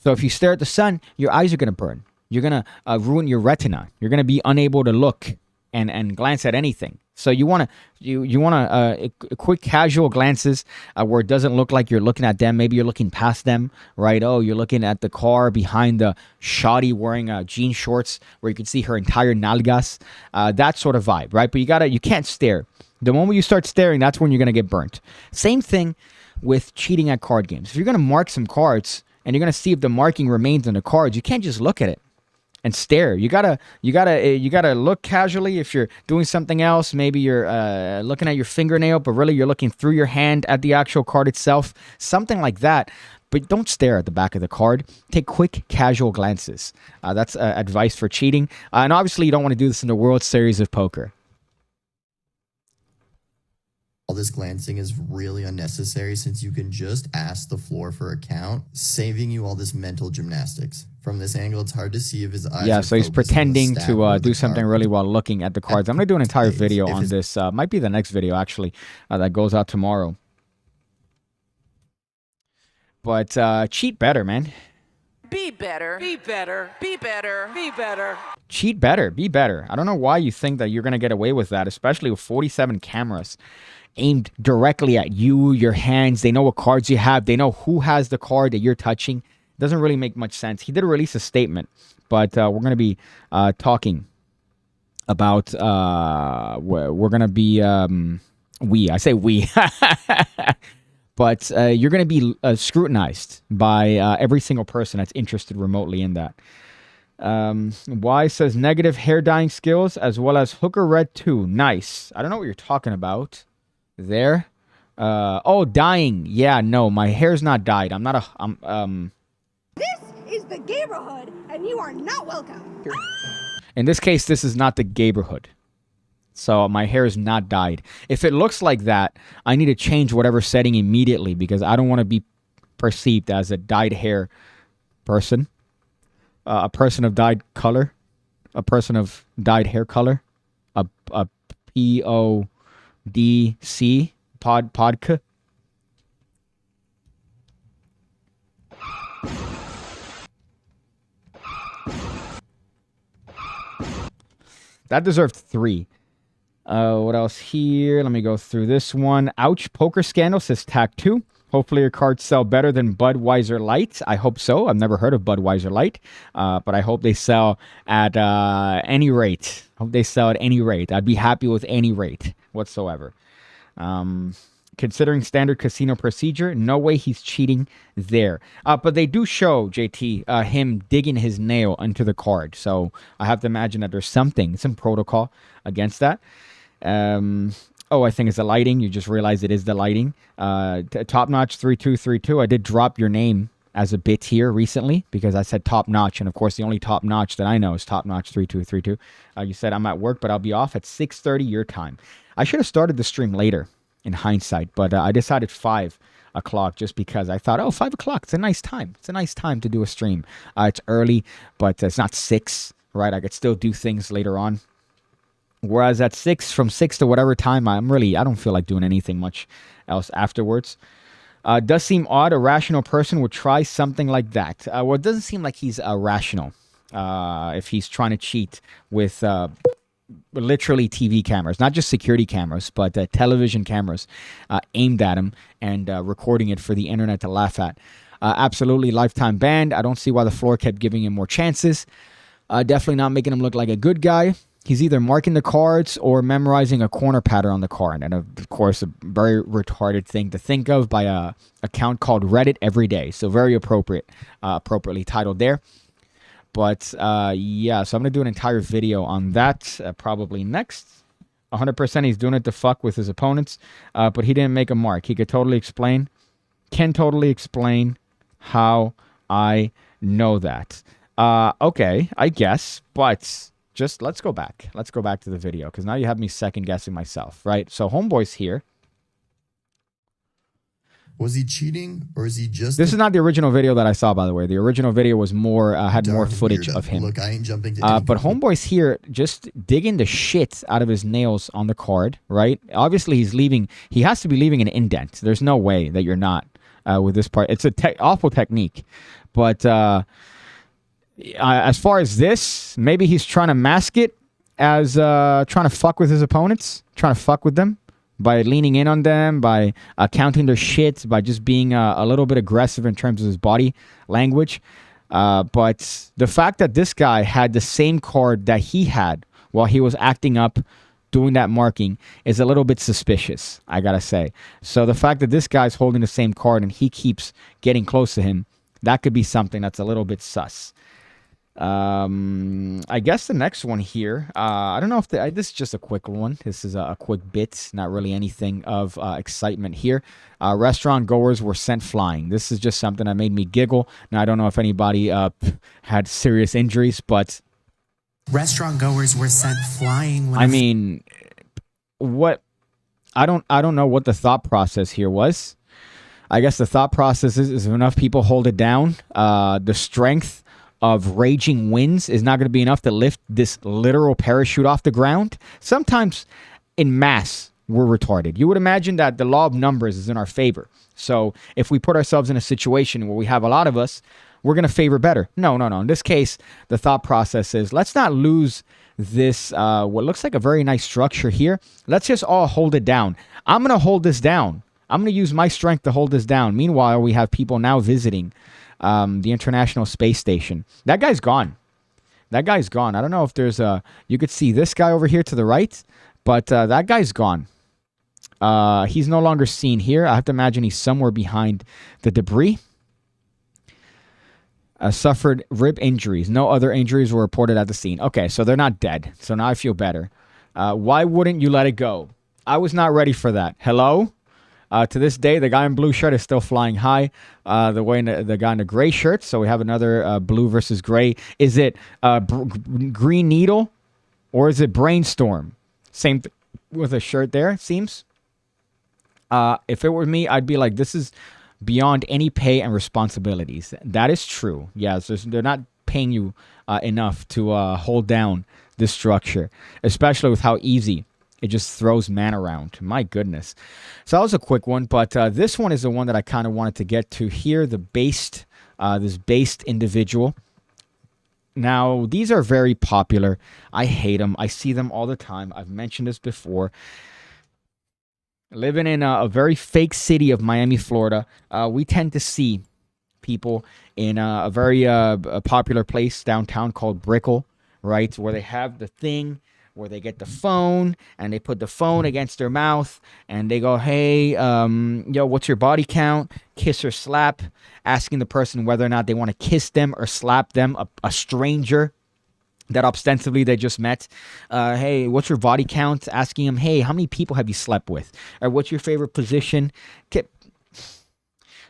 So if you stare at the sun, your eyes are going to burn. You're going to ruin your retina. You're going to be unable to look and glance at anything. So you want to quick casual glances where it doesn't look like you're looking at them. Maybe you're looking past them, right? Oh, you're looking at the car behind the shoddy wearing jean shorts where you can see her entire nalgas. That sort of vibe, right? But you can't stare. The moment you start staring, that's when you're going to get burnt. Same thing with cheating at card games. If you're going to mark some cards and you're going to see if the marking remains on the cards, you can't just look at it and stare. You gotta look casually. If you're doing something else, maybe you're looking at your fingernail, but really you're looking through your hand at the actual card itself, something like that. But don't stare at the back of the card. Take quick, casual glances. That's advice for cheating. And obviously, you don't want to do this in the World Series of Poker. All this glancing is really unnecessary since you can just ask the floor for a count, saving you all this mental gymnastics. From this angle, it's hard to see if his eyes Yeah, are so he's focused on the pretending stack to or the do something card. really while looking at the cards. I'm going to do an entire video on this. Might be the next video, actually, that goes out tomorrow. But cheat better, man. Be better. Be better. Be better. Be better. Cheat better. Be better. I don't know why you think that you're going to get away with that, especially with 47 cameras aimed directly at you, your hands. They know what cards you have. They know who has the card that you're touching. It doesn't really make much sense. He did release a statement, but we're going to be talking about we're going to be I say we but you're going to be scrutinized by every single person that's interested remotely in that. Y says negative hair dyeing skills as well as hooker red 2. Nice. I don't know what you're talking about there. Oh, dyeing. Yeah, no, my hair's not dyed. I'm not a This is the neighborhood, and you are not welcome. in this case, this is not the neighborhood. So my hair is not dyed. If it looks like that, I need to change whatever setting immediately because I don't want to be perceived as a dyed hair person. a person of dyed color, a person of dyed hair color, a PODC podca. That deserved 3. What else here? Let me go through this one. Ouch, poker scandal, says Tac 2. Hopefully your cards sell better than Budweiser Light. I hope so. I've never heard of Budweiser Light, but I hope they sell at any rate. Hope they sell at any rate. I'd be happy with any rate whatsoever. Considering standard casino procedure, no way he's cheating there. But they do show, JT, him digging his nail into the card. So I have to imagine that there's some protocol against that. Oh, I think it's the lighting. You just realized it is the lighting. Top Notch 3232. I did drop your name as a bit here recently because I said Top Notch. And of course, the only Top Notch that I know is Top Notch 3232. You said I'm at work, but I'll be off at 6:30 your time. I should have started the stream later in hindsight, but I decided 5 o'clock just because I thought, oh, 5 o'clock. It's a nice time. It's a nice time to do a stream. It's early, but it's not 6, right? I could still do things later on. Whereas at 6, from 6 to whatever time, I don't feel like doing anything much else afterwards. Does seem odd. A rational person would try something like that. Well, it doesn't seem like he's rational if he's trying to cheat with literally TV cameras, not just security cameras, but television cameras aimed at him and recording it for the internet to laugh at. Absolutely lifetime banned. I don't see why the floor kept giving him more chances. Definitely not making him look like a good guy. He's either marking the cards or memorizing a corner pattern on the card. And of course, a very retarded thing to think of by a account called Reddit Every Day. So very appropriately titled there. But yeah, so I'm going to do an entire video on that probably next. 100% he's doing it to fuck with his opponents. But he didn't make a mark. He can totally explain how I know that. Okay, I guess, but just let's go back. Let's go back to the video because now you have me second guessing myself, right? So Homeboy's here. Was he cheating or is he just... This is not the original video that I saw, by the way. The original video was more, had more footage of him. Look, I ain't jumping to but Homeboy's here just digging the shit out of his nails on the card, right? Obviously, he has to be leaving an indent. There's no way that you're not with this part. It's a awful technique. But as far as this, maybe he's trying to mask it as trying to fuck with his opponents, trying to fuck with them. By leaning in on them, by counting their shit, by just being a little bit aggressive in terms of his body language. But the fact that this guy had the same card that he had while he was acting up, doing that marking, is a little bit suspicious, I gotta say. So the fact that this guy's holding the same card and he keeps getting close to him, that could be something that's a little bit sus. I guess the next one here, I don't know if this is just a quick one. This is a quick bit, not really anything of excitement here. Restaurant goers were sent flying. This is just something that made me giggle. Now, I don't know if anybody had serious injuries, but restaurant goers were sent flying. I mean, what? I don't know what the thought process here was. I guess the thought process is if enough people hold it down, the strength of raging winds is not going to be enough to lift this literal parachute off the ground. Sometimes in mass, we're retarded. You would imagine that the law of numbers is in our favor. So if we put ourselves in a situation where we have a lot of us, we're going to favor better. No. In this case, the thought process is let's not lose this, what looks like a very nice structure here. Let's just all hold it down. I'm going to hold this down. I'm going to use my strength to hold this down. Meanwhile, we have people now visiting the International Space Station. That guy's gone. I don't know if there's a... You could see this guy over here to the right, but that guy's gone. He's no longer seen here. I have to imagine he's somewhere behind the debris. Suffered rib injuries. No other injuries were reported at the scene. Okay, so they're not dead. So now I feel better. Why wouldn't you let it go? I was not ready for that. Hello? To this day, the guy in blue shirt is still flying high. The guy in the gray shirt. So we have another blue versus gray. Is it Green Needle or is it Brainstorm? Same with a shirt there, it seems. If it were me, I'd be like, this is beyond any pay and responsibilities. That is true. Yes, they're not paying you enough to hold down this structure, especially with how easy it just throws man around. My goodness. So that was a quick one, but this one is the one that I kind of wanted to get to here. The based, this based individual. Now, these are very popular. I hate them. I see them all the time. I've mentioned this before. Living in a very fake city of Miami, Florida, we tend to see people in a very popular place downtown called Brickell, right? Where they have the thing where they get the phone and they put the phone against their mouth and they go, hey, yo, what's your body count? Kiss or slap, asking the person whether or not they want to kiss them or slap them, a stranger that ostensibly they just met. Hey, what's your body count? Asking them, hey, how many people have you slept with? Or what's your favorite position?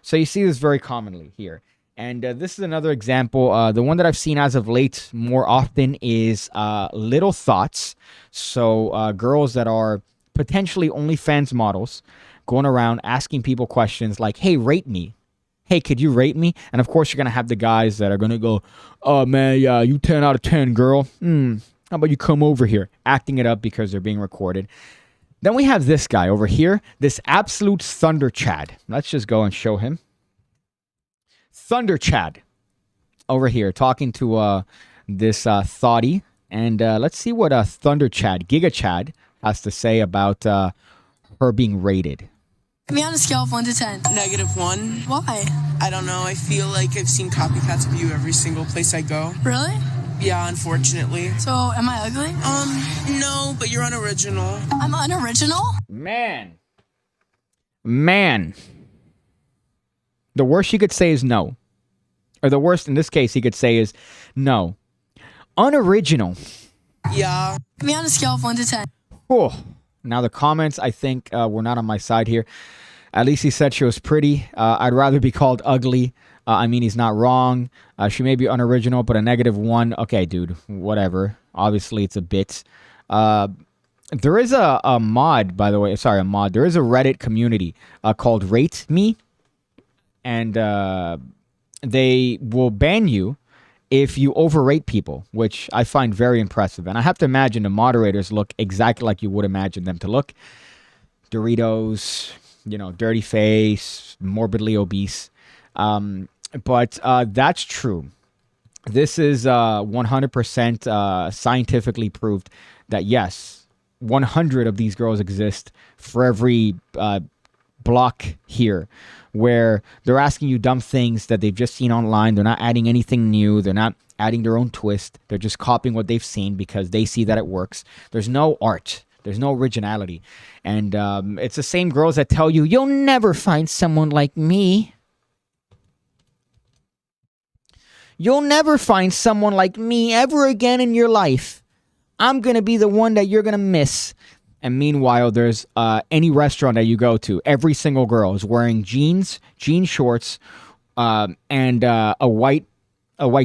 So you see this very commonly here. And this is another example. The one that I've seen as of late more often is Little Thoughts. So girls that are potentially OnlyFans models going around asking people questions like, hey, rate me. Hey, could you rate me? And of course, you're going to have the guys that are going to go, oh, man, yeah, you 10 out of 10, girl. How about you come over here? Acting it up because they're being recorded. Then we have this guy over here, this absolute Thunder Chad. Let's just go and show him. Thunder Chad over here talking to this thotty. And let's see what Thunder Chad, Giga Chad, has to say about her being rated. Me on a scale of 1 to 10. -1. Why? I don't know. I feel like I've seen copycats of you every single place I go. Really? Yeah, unfortunately. So, am I ugly? No, but you're unoriginal. I'm unoriginal? Man. The worst you could say is no. Or the worst in this case he could say is no. Unoriginal. Yeah. Me on a scale of 1 to 10. Oh. Now the comments, I think, were not on my side here. At least he said she was pretty. I'd rather be called ugly. I mean, he's not wrong. She may be unoriginal, but a -1. Okay, dude, whatever. Obviously, it's a bit. There is a mod, by the way. Sorry, a mod. There is a Reddit community called Rate Me. And they will ban you if you overrate people, which I find very impressive. And I have to imagine the moderators look exactly like you would imagine them to look. Doritos, dirty face, morbidly obese. But that's true. This is 100% scientifically proved that, yes, 100 of these girls exist for every block here, where they're asking you dumb things that they've just seen online. They're not adding anything new. They're not adding their own twist. They're just copying what they've seen because they see that it works. There's no art. There's no originality. And it's the same girls that tell you, you'll never find someone like me. You'll never find someone like me ever again in your life. I'm going to be the one that you're going to miss. And meanwhile, there's any restaurant that you go to, every single girl is wearing jeans, jean shorts, and a white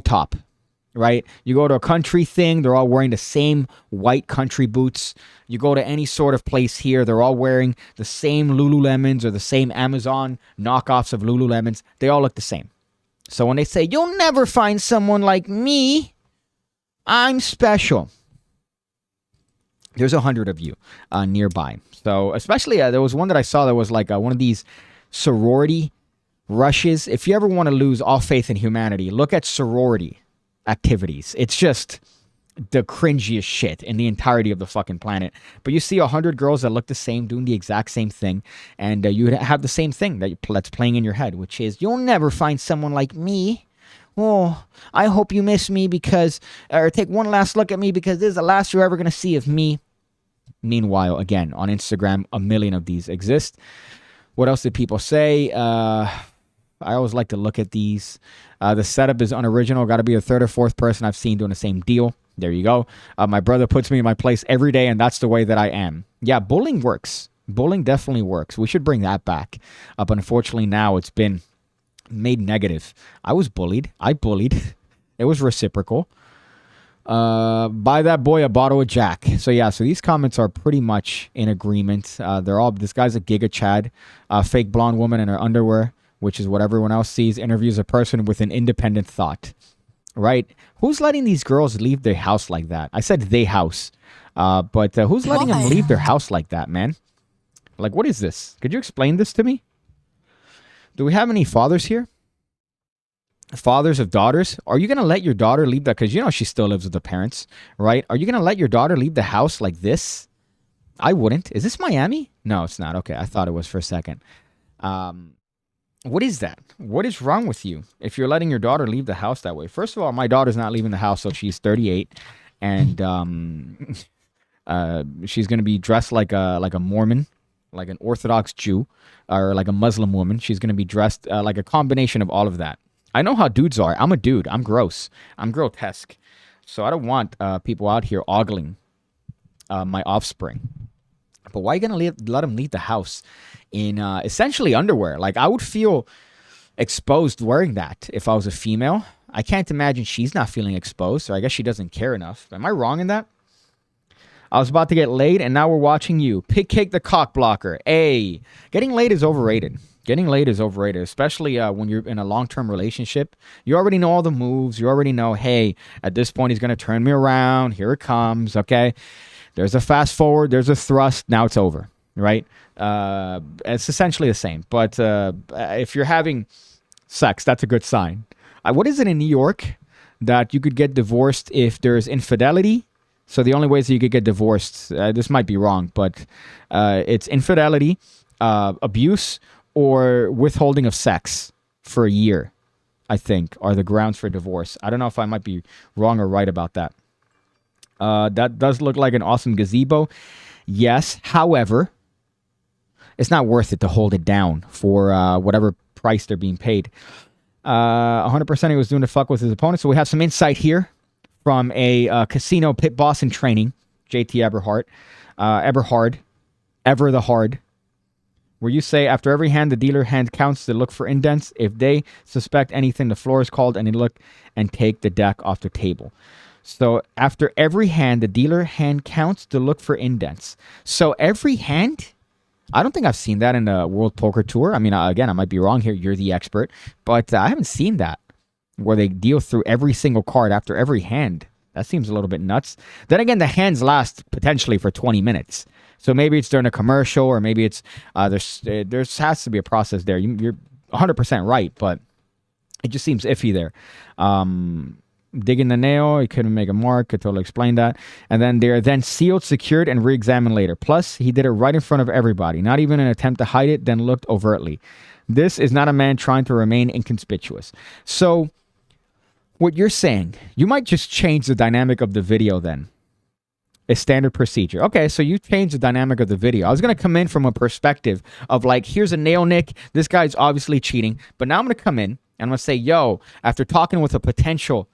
top, right? You go to a country thing, they're all wearing the same white country boots. You go to any sort of place here, they're all wearing the same Lululemons or the same Amazon knockoffs of Lululemons. They all look the same. So when they say, you'll never find someone like me, I'm special. There's 100 of you nearby. So especially there was one that I saw that was like one of these sorority rushes. If you ever want to lose all faith in humanity, look at sorority activities. It's just the cringiest shit in the entirety of the fucking planet. But you see 100 girls that look the same, doing the exact same thing, and you have the same thing that's playing in your head, which is, you'll never find someone like me. Oh, I hope you miss me or take one last look at me because this is the last you're ever going to see of me. Meanwhile, again, on Instagram, 1 million of these exist. What else did people say? I always like to look at these. The setup is unoriginal. Got to be a third or fourth person I've seen doing the same deal. There you go. My brother puts me in my place every day, and that's the way that I am. Yeah, bullying works. Bullying definitely works. We should bring that back. But unfortunately, now it's been made negative. I was bullied. I bullied. It was reciprocal. Buy that boy a bottle of Jack. So yeah, so these comments are pretty much in agreement. They're all, this guy's a Giga Chad, fake blonde woman in her underwear, which is what everyone else sees, interviews a person with an independent thought. right? Who's letting these girls leave their house like that? I said they house, but who's letting them leave their house like that, man? Like, what is this? Could you explain this to me? Do we have any fathers here? Fathers of daughters? Are you going to let your daughter leave that? Because you know she still lives with the parents, right? Are you going to let your daughter leave the house like this? I wouldn't. Is this Miami? No, it's not. Okay, I thought it was for a second. What is that? What is wrong with you if you're letting your daughter leave the house that way? First of all, my daughter's not leaving the house, so she's 38, and she's going to be dressed like a Mormon, like an Orthodox Jew, or like a Muslim woman. She's going to be dressed like a combination of all of that. I know how dudes are. I'm a dude. I'm gross. I'm grotesque. So I don't want people out here ogling my offspring. But why are you going to let them leave the house in essentially underwear? Like, I would feel exposed wearing that if I was a female. I can't imagine she's not feeling exposed, or I guess she doesn't care enough. Am I wrong in that? I was about to get laid, and now we're watching you. PigCake the cock blocker. Hey, getting laid is overrated. Getting laid is overrated, especially when you're in a long-term relationship. You already know all the moves. You already know, hey, at this point, he's going to turn me around. Here it comes, okay? There's a fast forward. There's a thrust. Now it's over, right? It's essentially the same. But if you're having sex, that's a good sign. What is it in New York that you could get divorced if there's infidelity? So the only ways that you could get divorced, this might be wrong, but it's infidelity, abuse, or withholding of sex for a year, I think, are the grounds for divorce. I don't know if I might be wrong or right about that. That does look like an awesome gazebo. Yes, however, it's not worth it to hold it down for whatever price they're being paid. 100% he was doing the fuck with his opponent. So we have some insight here from a casino pit boss in training, JT Eberhard, Ever the Hard, where you say after every hand, the dealer hand counts to look for indents. If they suspect anything, the floor is called and they look and take the deck off the table. So after every hand, the dealer hand counts to look for indents. So every hand, I don't think I've seen that in the World Poker Tour. I mean, again, I might be wrong here. You're the expert, but I haven't seen that where they deal through every single card after every hand. That seems a little bit nuts. Then again, the hands last potentially for 20 minutes. So maybe it's during a commercial, or maybe it's there has to be a process there. You're 100% right, but it just seems iffy there. Digging the nail, he couldn't make a mark. Could totally explain that. And then they're then sealed, secured, and re-examined later. Plus, he did it right in front of everybody. Not even an attempt to hide it, then looked overtly. This is not a man trying to remain inconspicuous. So what you're saying, you might just change the dynamic of the video then. A standard procedure. Okay, so you change the dynamic of the video. I was going to come in from a perspective of like, here's a nail nick. This guy's obviously cheating. But now I'm going to come in and I'm going to say, yo, after talking with a potential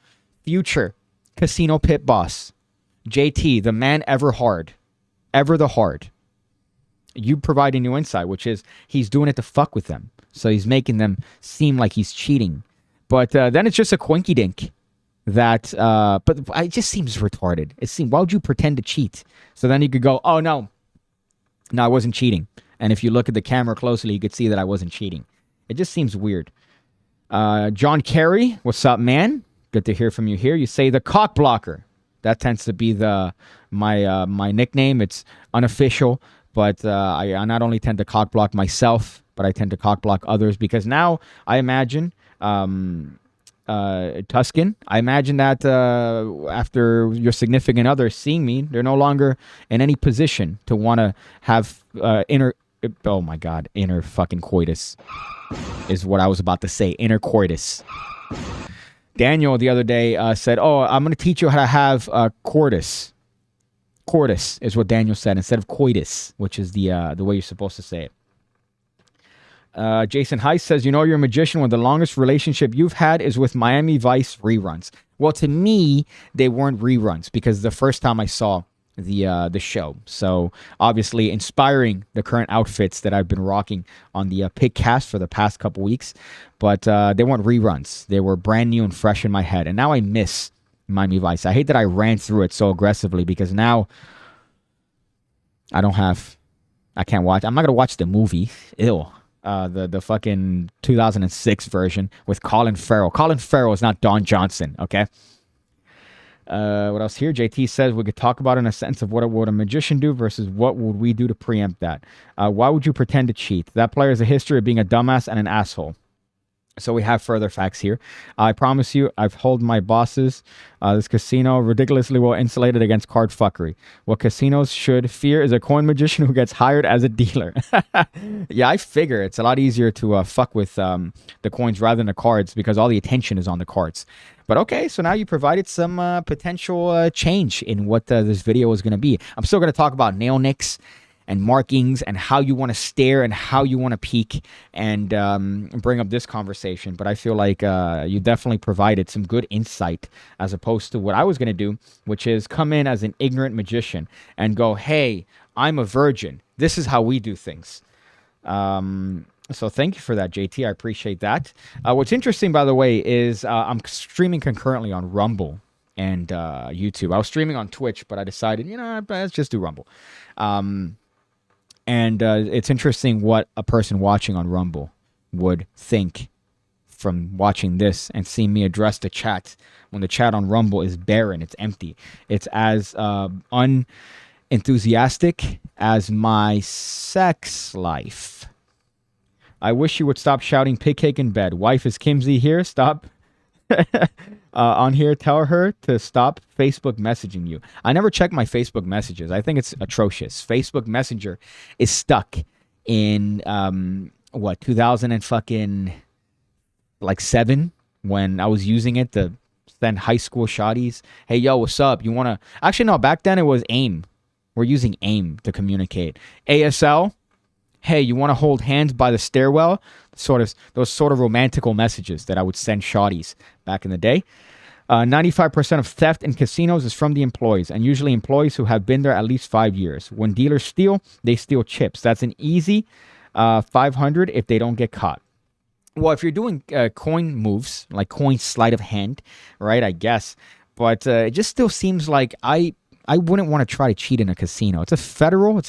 future casino pit boss, JT, the man ever the hard, you provide a new insight, which is he's doing it to fuck with them. So he's making them seem like he's cheating. But then it's just a quinky dink. That, but it just seems retarded. Why would you pretend to cheat? So then you could go, oh no, I wasn't cheating. And if you look at the camera closely, you could see that I wasn't cheating. It just seems weird. John Kerry, what's up, man? Good to hear from you here. You say the cock blocker. That tends to be my nickname. It's unofficial, but I not only tend to cock block myself, but I tend to cock block others because now I imagine. Tuscan, I imagine that after your significant other seeing me, they're no longer in any position to want to have inner fucking coitus is what I was about to say. Inner coitus. Daniel the other day said, oh, I'm going to teach you how to have coitus. Coitus is what Daniel said instead of coitus, which is the way you're supposed to say it. Jason Heiss says, you know, you're a magician when the longest relationship you've had is with Miami Vice reruns. Well, to me, they weren't reruns because the first time I saw the show. So obviously inspiring the current outfits that I've been rocking on the PigCast for the past couple weeks. But they weren't reruns. They were brand new and fresh in my head. And now I miss Miami Vice. I hate that I ran through it so aggressively because now I can't watch. I'm not going to watch the movie. Ew. The fucking 2006 version with Colin Farrell. Colin Farrell is not Don Johnson, okay? What else here? JT says we could talk about in a sense of what would a magician do versus what would we do to preempt that. Why would you pretend to cheat? That player has a history of being a dumbass and an asshole. So we have further facts here. I promise you, I've told my bosses this casino ridiculously well insulated against card fuckery. What casinos should fear is a coin magician who gets hired as a dealer. Yeah, I figure it's a lot easier to fuck with the coins rather than the cards because all the attention is on the cards. But okay, so now you provided some potential change in what this video is going to be. I'm still going to talk about nail nicks and markings and how you want to stare and how you want to peek and bring up this conversation. But I feel like you definitely provided some good insight as opposed to what I was going to do, which is come in as an ignorant magician and go, hey, I'm a virgin. This is how we do things. So thank you for that, JT. I appreciate that. What's interesting, by the way, is I'm streaming concurrently on Rumble and YouTube. I was streaming on Twitch, but I decided, let's just do Rumble. And it's interesting what a person watching on Rumble would think from watching this and seeing me address the chat when the chat on Rumble is barren. It's empty. It's as unenthusiastic as my sex life. I wish you would stop shouting pigcake in bed. Wife, is Kimsey here? Stop. On here, tell her to stop Facebook messaging you. I never check my Facebook messages. I think it's atrocious. Facebook Messenger is stuck in 2007 when I was using it to send high school shotties. Hey, yo, what's up? You want to... Actually, no, back then it was AIM. We're using AIM to communicate. ASL. Hey, you want to hold hands by the stairwell? Those sort of romantical messages that I would send shotties back in the day. 95% of theft in casinos is from the employees, and usually employees who have been there at least 5 years. When dealers steal, they steal chips. That's an easy 500 if they don't get caught. Well, if you're doing coin moves, like coin sleight of hand, right, I guess. But it just still seems like I wouldn't want to try to cheat in a casino. It's a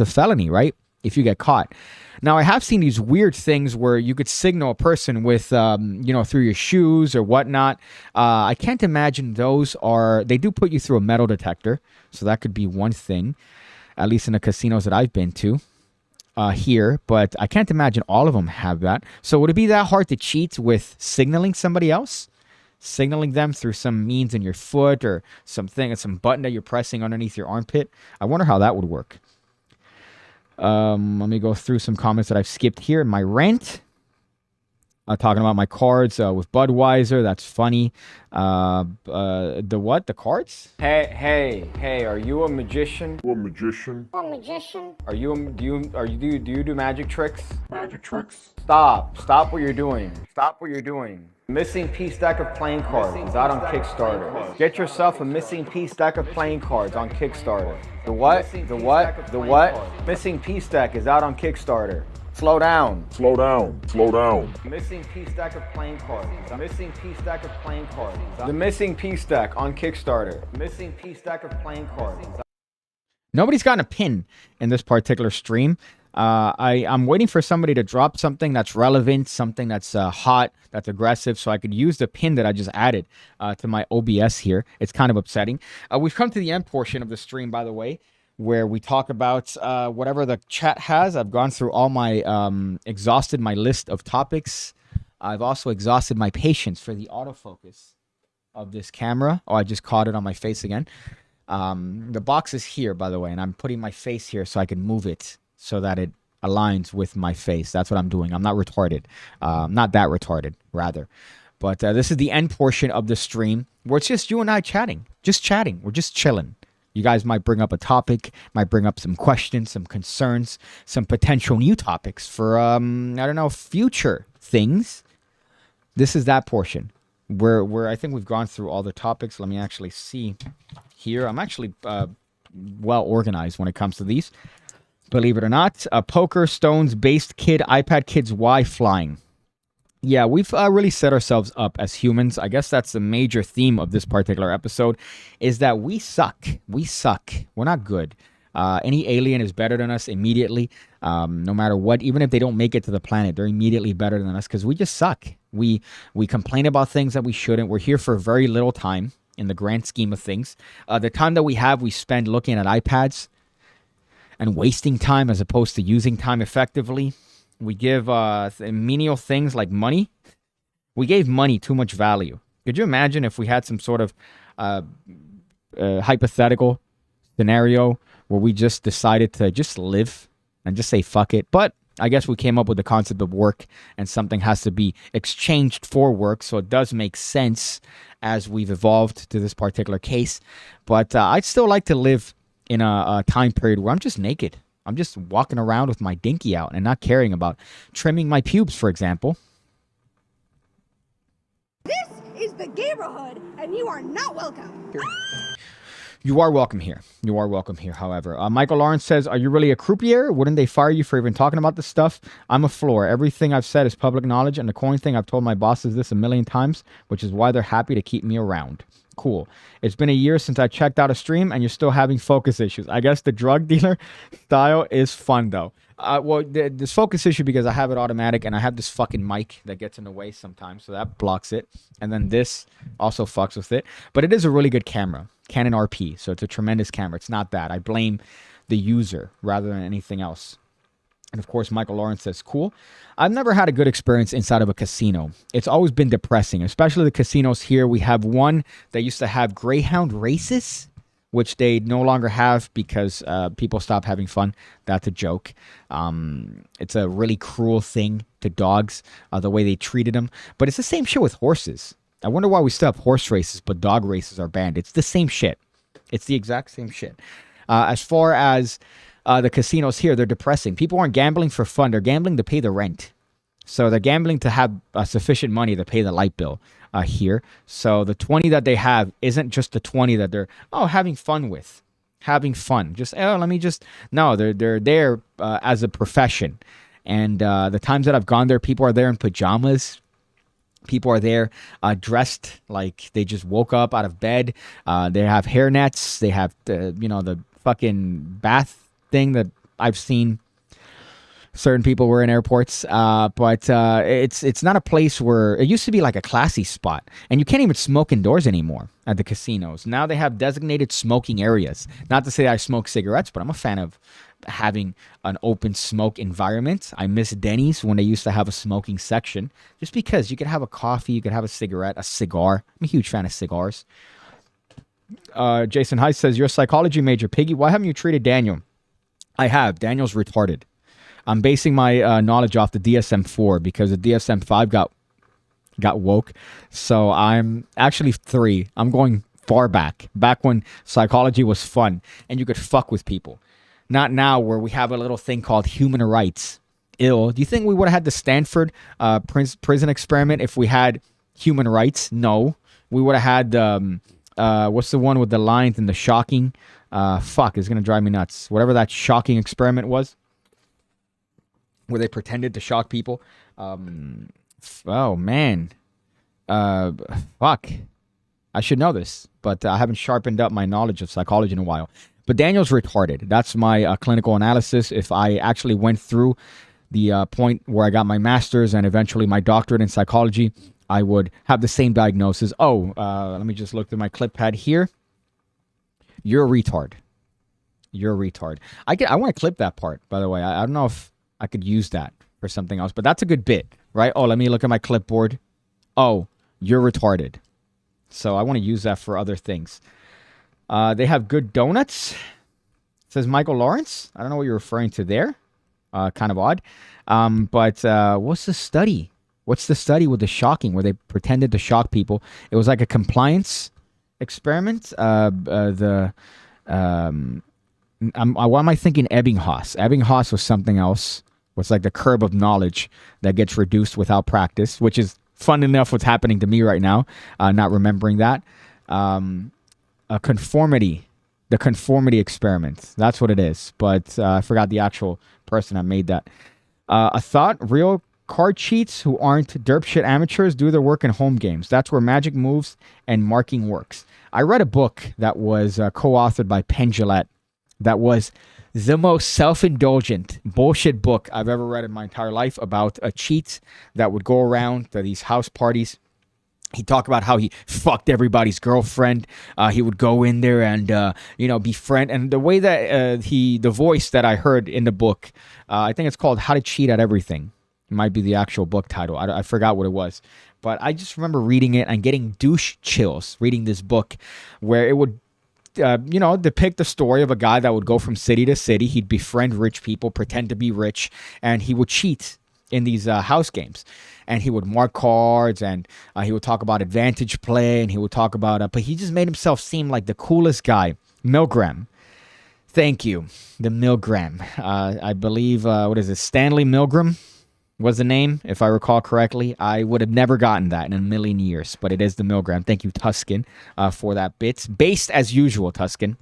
felony, right? If you get caught. Now, I have seen these weird things where you could signal a person with, through your shoes or whatnot. I can't imagine they do put you through a metal detector. So that could be one thing, at least in the casinos that I've been to here. But I can't imagine all of them have that. So would it be that hard to cheat with signaling somebody else? Signaling them through some means in your foot or some button that you're pressing underneath your armpit? I wonder how that would work. Let me go through some comments that I've skipped here in my rant. Talking about my cards with Budweiser. That's funny. The what? The cards? Hey! Are you a magician? A magician. A magician. Do you do magic tricks? Magic tricks. Stop what you're doing. Missing piece deck of playing cards is out on Kickstarter. Get yourself a missing piece deck of playing cards on Kickstarter. The what? Missing piece deck is out on Kickstarter. Slow down. Missing piece deck of playing cards. The missing piece deck on Kickstarter. Missing piece deck of playing cards. Nobody's gotten a pin in this particular stream. I'm waiting for somebody to drop something that's relevant, something that's hot, that's aggressive, so I could use the pin that I just added to my OBS here. It's kind of upsetting. We've come to the end portion of the stream, by the way, where we talk about whatever the chat has. I've gone through all my, exhausted my list of topics. I've also exhausted my patience for the autofocus of this camera. Oh, I just caught it on my face again. The box is here, by the way, and I'm putting my face here so I can move it so that it aligns with my face. That's what I'm doing. I'm not retarded. Not that retarded, rather. But this is the end portion of the stream where it's just you and I chatting. Just chatting. We're just chilling. You guys might bring up a topic, might bring up some questions, some concerns, some potential new topics for, future things. This is that portion where I think we've gone through all the topics. Let me actually see here. I'm actually well organized when it comes to these. Believe it or not. Poker, stones, based kid, iPad kids, why flying? Yeah, we've really set ourselves up as humans. I guess that's the major theme of this particular episode, is that we suck. We're not good. Any alien is better than us immediately, no matter what. Even if they don't make it to the planet, they're immediately better than us because we just suck. We complain about things that we shouldn't. We're here for very little time in the grand scheme of things. The time that we have, we spend looking at iPads and wasting time as opposed to using time effectively. We give menial things like money. We gave money too much value. Could you imagine if we had some sort of hypothetical scenario where we just decided to just live and just say fuck it? But I guess we came up with the concept of work, and something has to be exchanged for work, so it does make sense as we've evolved to this particular case. But I'd still like to live in a time period where I'm just naked. I'm just walking around with my dinky out and not caring about trimming my pubes, for example. This is the neighborhood, and you are not welcome. You are welcome here. You are welcome here, however. Michael Lawrence says, are you really a croupier? Wouldn't they fire you for even talking about this stuff? I'm a floor. Everything I've said is public knowledge, and the coin thing, I've told my bosses this a million times, which is why they're happy to keep me around. Cool. It's been a year since I checked out a stream, and you're still having focus issues. I guess the drug dealer style is fun, though. Well, this focus issue because I have it automatic, and I have this fucking mic that gets in the way sometimes, so that blocks it. And then this also fucks with it. But it is a really good camera. Canon RP, so it's a tremendous camera. It's not that. I blame the user rather than anything else. And of course, Michael Lawrence says, cool. I've never had a good experience inside of a casino. It's always been depressing, especially the casinos here. We have one that used to have Greyhound races, which they no longer have because people stopped having fun. That's a joke. It's a really cruel thing to dogs, the way they treated them. But it's the same shit with horses. I wonder why we still have horse races, but dog races are banned. It's the same shit. It's the exact same shit. As far as the casinos here, they're depressing. People aren't gambling for fun. They're gambling to pay the rent. So they're gambling to have sufficient money to pay the light bill here. So the 20 that they have isn't just the 20 that they're having fun with. Having fun. Just, let me just... No, they're there as a profession. And the times that I've gone there, people are there in pajamas. People are there dressed like they just woke up out of bed. They have hair nets. They have, the fucking bath thing that I've seen certain people were in airports. But it's not a place where... It used to be like a classy spot. And you can't even smoke indoors anymore at the casinos. Now they have designated smoking areas. Not to say I smoke cigarettes, but I'm a fan of having an open smoke environment. I miss Denny's when they used to have a smoking section, just because you could have a coffee, you could have a cigarette, a cigar. I'm a huge fan of cigars. Jason Heiss says, you're a psychology major, Piggy. Why haven't you treated Daniel? I have. Daniel's retarded. I'm basing my knowledge off the DSM-4 because the DSM-5 got woke. So I'm actually 3. I'm going far back when psychology was fun and you could fuck with people. Not now where we have a little thing called human rights. Do you think we would have had the Stanford prison experiment if we had human rights? No. We would have had, what's the one with the lines and the shocking? It's going to drive me nuts. Whatever that shocking experiment was, where they pretended to shock people. Oh, man. I should know this, but I haven't sharpened up my knowledge of psychology in a while. But Daniel's retarded. That's my clinical analysis. If I actually went through the point where I got my master's and eventually my doctorate in psychology, I would have the same diagnosis. Let me just look through my clip pad here. You're a retard. You're a retard. I want to clip that part, by the way. I don't know if I could use that for something else, but that's a good bit, right? Let me look at my clipboard. You're retarded. So I want to use that for other things. They have good donuts, says Michael Lawrence. I don't know what you're referring to there. Kind of odd. But what's the study? What's the study with the shocking where they pretended to shock people? It was like a compliance experiment. Why am I thinking Ebbinghaus? Ebbinghaus was something else. What's like the curve of knowledge that gets reduced without practice, which is fun enough what's happening to me right now, not remembering that. The conformity experiment. That's what it is. But I forgot the actual person that made that. I thought real card cheats who aren't derp shit amateurs do their work in home games. That's where magic moves and marking works. I read a book that was co-authored by Penn Jillette that was the most self-indulgent bullshit book I've ever read in my entire life about a cheat that would go around to these house parties. He talked about how he fucked everybody's girlfriend. He would go in there and, befriend. And the way that the voice that I heard in the book, I think it's called How to Cheat at Everything. It might be the actual book title. I forgot what it was. But I just remember reading it and getting douche chills reading this book where it would, depict the story of a guy that would go from city to city. He'd befriend rich people, pretend to be rich, and he would cheat in these house games. And he would mark cards, and he would talk about advantage play, and he would talk about, but he just made himself seem like the coolest guy. Milgram. Thank you. The Milgram. I believe, Stanley Milgram was the name, if I recall correctly. I would have never gotten that in a million years, but it is the Milgram. Thank you, Tuscan, for that bit. Based as usual, Tuscan.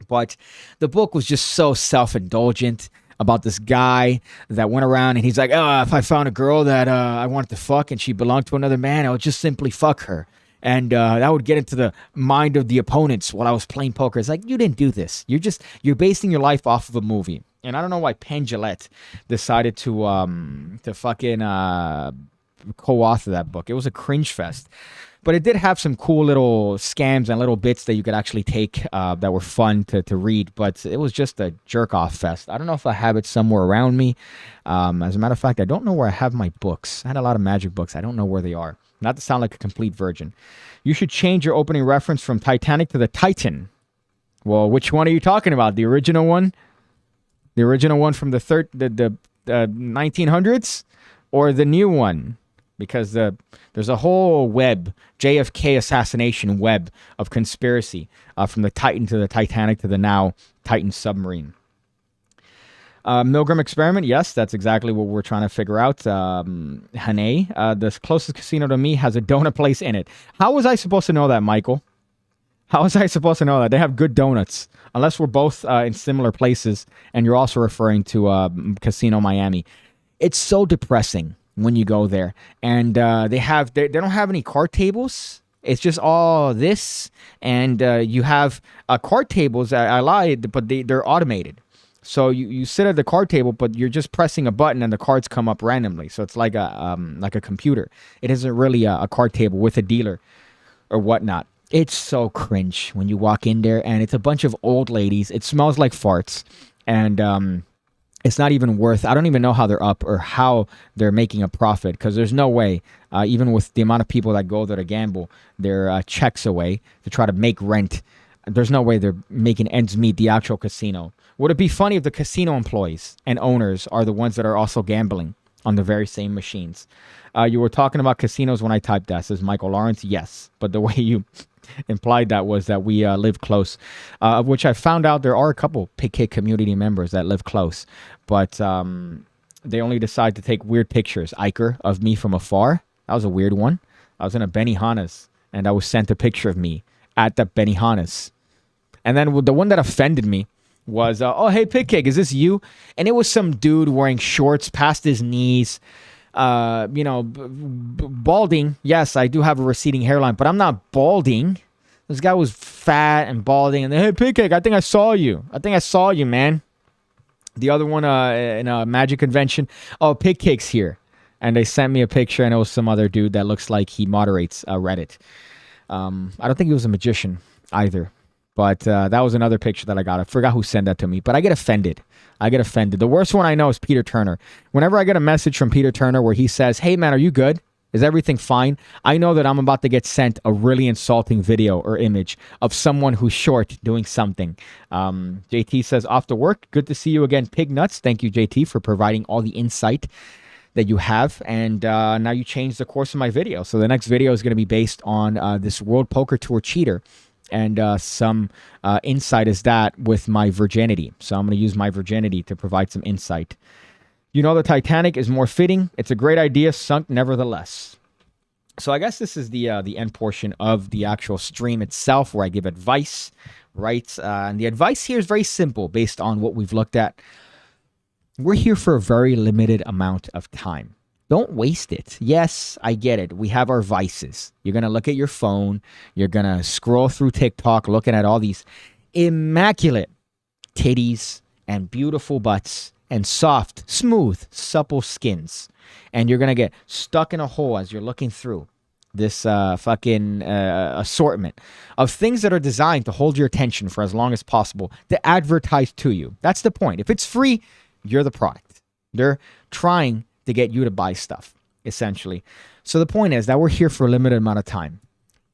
But the book was just so self-indulgent about this guy that went around and he's like, if I found a girl that I wanted to fuck and she belonged to another man, I would just simply fuck her. And that would get into the mind of the opponents while I was playing poker. It's like, you didn't do this. You're basing your life off of a movie. And I don't know why Penn Jillette decided to fucking co-author that book. It was a cringe fest. But it did have some cool little scams and little bits that you could actually take that were fun to read. But it was just a jerk-off fest. I don't know if I have it somewhere around me. As a matter of fact, I don't know where I have my books. I had a lot of magic books. I don't know where they are. Not to sound like a complete virgin. You should change your opening reference from Titanic to the Titan. Well, which one are you talking about? The original one? The original one from the 1900s? Or the new one? Because there's a whole web, JFK assassination web of conspiracy from the Titan to the Titanic to the now Titan submarine. Milgram experiment, yes, that's exactly what we're trying to figure out. Hane, the closest casino to me has a donut place in it. How was I supposed to know that, Michael? How was I supposed to know that? They have good donuts. Unless we're both in similar places, and you're also referring to Casino Miami. It's so depressing when you go there, and they don't have any card tables. It's just all this, and you have card tables. I lied, but they're automated. So you sit at the card table, but you're just pressing a button, and the cards come up randomly. So it's like a computer. It isn't really a card table with a dealer or whatnot. It's so cringe when you walk in there, and it's a bunch of old ladies. It smells like farts, and it's not even worth. I don't even know how they're up or how they're making a profit, because there's no way, even with the amount of people that go there to gamble, their checks away to try to make rent. There's no way they're making ends meet the actual casino. Would it be funny if the casino employees and owners are the ones that are also gambling on the very same machines? You were talking about casinos when I typed that, says Michael Lawrence. Yes, but the way you implied that was that we live close, of which I found out there are a couple PigCake community members that live close, but they only decide to take weird pictures. Iker of me from afar. That was a weird one. I was in a Benihana's, and I was sent a picture of me at the Benihana's. And then the one that offended me was, oh, hey, PigCake, is this you? And it was some dude wearing shorts past his knees, balding. Yes, I do have a receding hairline, but I'm not balding. This guy was fat and balding. And then, hey, PigCake, I think I saw you. Man. The other one in a magic convention. Oh, PigCake's here. And they sent me a picture, and it was some other dude that looks like he moderates Reddit. I don't think he was a magician either. But that was another picture that I got. I forgot who sent that to me. But I get offended. The worst one I know is Peter Turner. Whenever I get a message from Peter Turner where he says, hey, man, are you good? Is everything fine? I know that I'm about to get sent a really insulting video or image of someone who's short doing something. JT says, off to work. Good to see you again, Pig Nuts. Thank you, JT, for providing all the insight that you have. And now you changed the course of my video. So the next video is going to be based on this World Poker Tour cheater. And some insight is that with my virginity. So I'm going to use my virginity to provide some insight. You know, the Titanic is more fitting. It's a great idea, sunk nevertheless. So I guess this is the end portion of the actual stream itself, where I give advice, right? And the advice here is very simple based on what we've looked at. We're here for a very limited amount of time. Don't waste it. Yes, I get it. We have our vices. You're going to look at your phone. You're going to scroll through TikTok looking at all these immaculate titties and beautiful butts and soft, smooth, supple skins. And you're going to get stuck in a hole as you're looking through this fucking assortment of things that are designed to hold your attention for as long as possible, to advertise to you. That's the point. If it's free, you're the product. They're trying to get you to buy stuff, essentially. So the point is that we're here for a limited amount of time.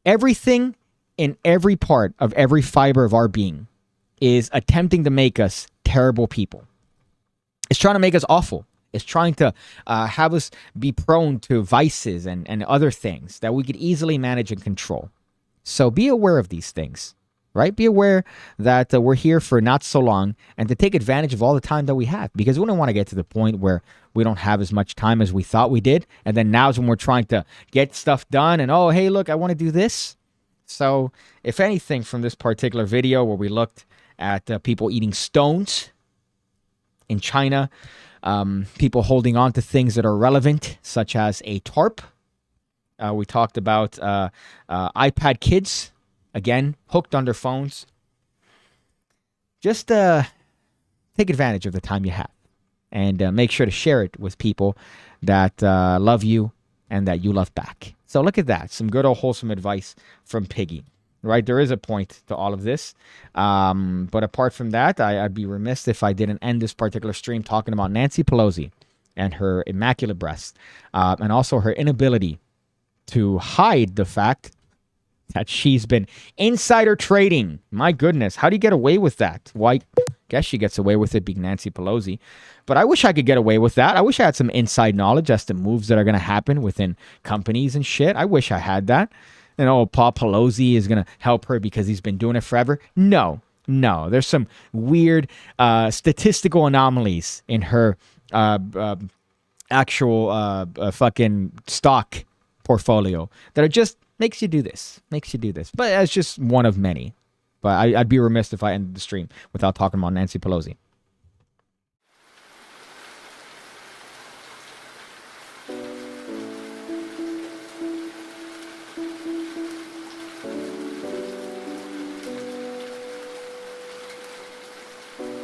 Everything in every part of every fiber of our being is attempting to make us terrible people. It's trying to make us awful. It's trying to have us be prone to vices and other things that we could easily manage and control. So be aware of these things, right? Be aware that we're here for not so long and to take advantage of all the time that we have, because we don't want to get to the point where we don't have as much time as we thought we did. And then now's when we're trying to get stuff done and, oh, hey, look, I want to do this. So if anything from this particular video where we looked at people eating stones in China, people holding on to things that are relevant, such as a tarp. We talked about iPad kids, again, hooked on their phones. Just take advantage of the time you have and make sure to share it with people that love you and that you love back. So look at that. Some good old wholesome advice from Piggy. Right, there is a point to all of this. But apart from that, I'd be remiss if I didn't end this particular stream talking about Nancy Pelosi and her immaculate breasts, and also her inability to hide the fact that she's been insider trading. My goodness, how do you get away with that? Why, I guess she gets away with it being Nancy Pelosi. But I wish I could get away with that. I wish I had some inside knowledge as to moves that are going to happen within companies and shit. I wish I had that. And Paul Pelosi is going to help her because he's been doing it forever. No. There's some weird statistical anomalies in her actual fucking stock portfolio that are just makes you do this. But it's just one of many. But I'd be remiss if I ended the stream without talking about Nancy Pelosi.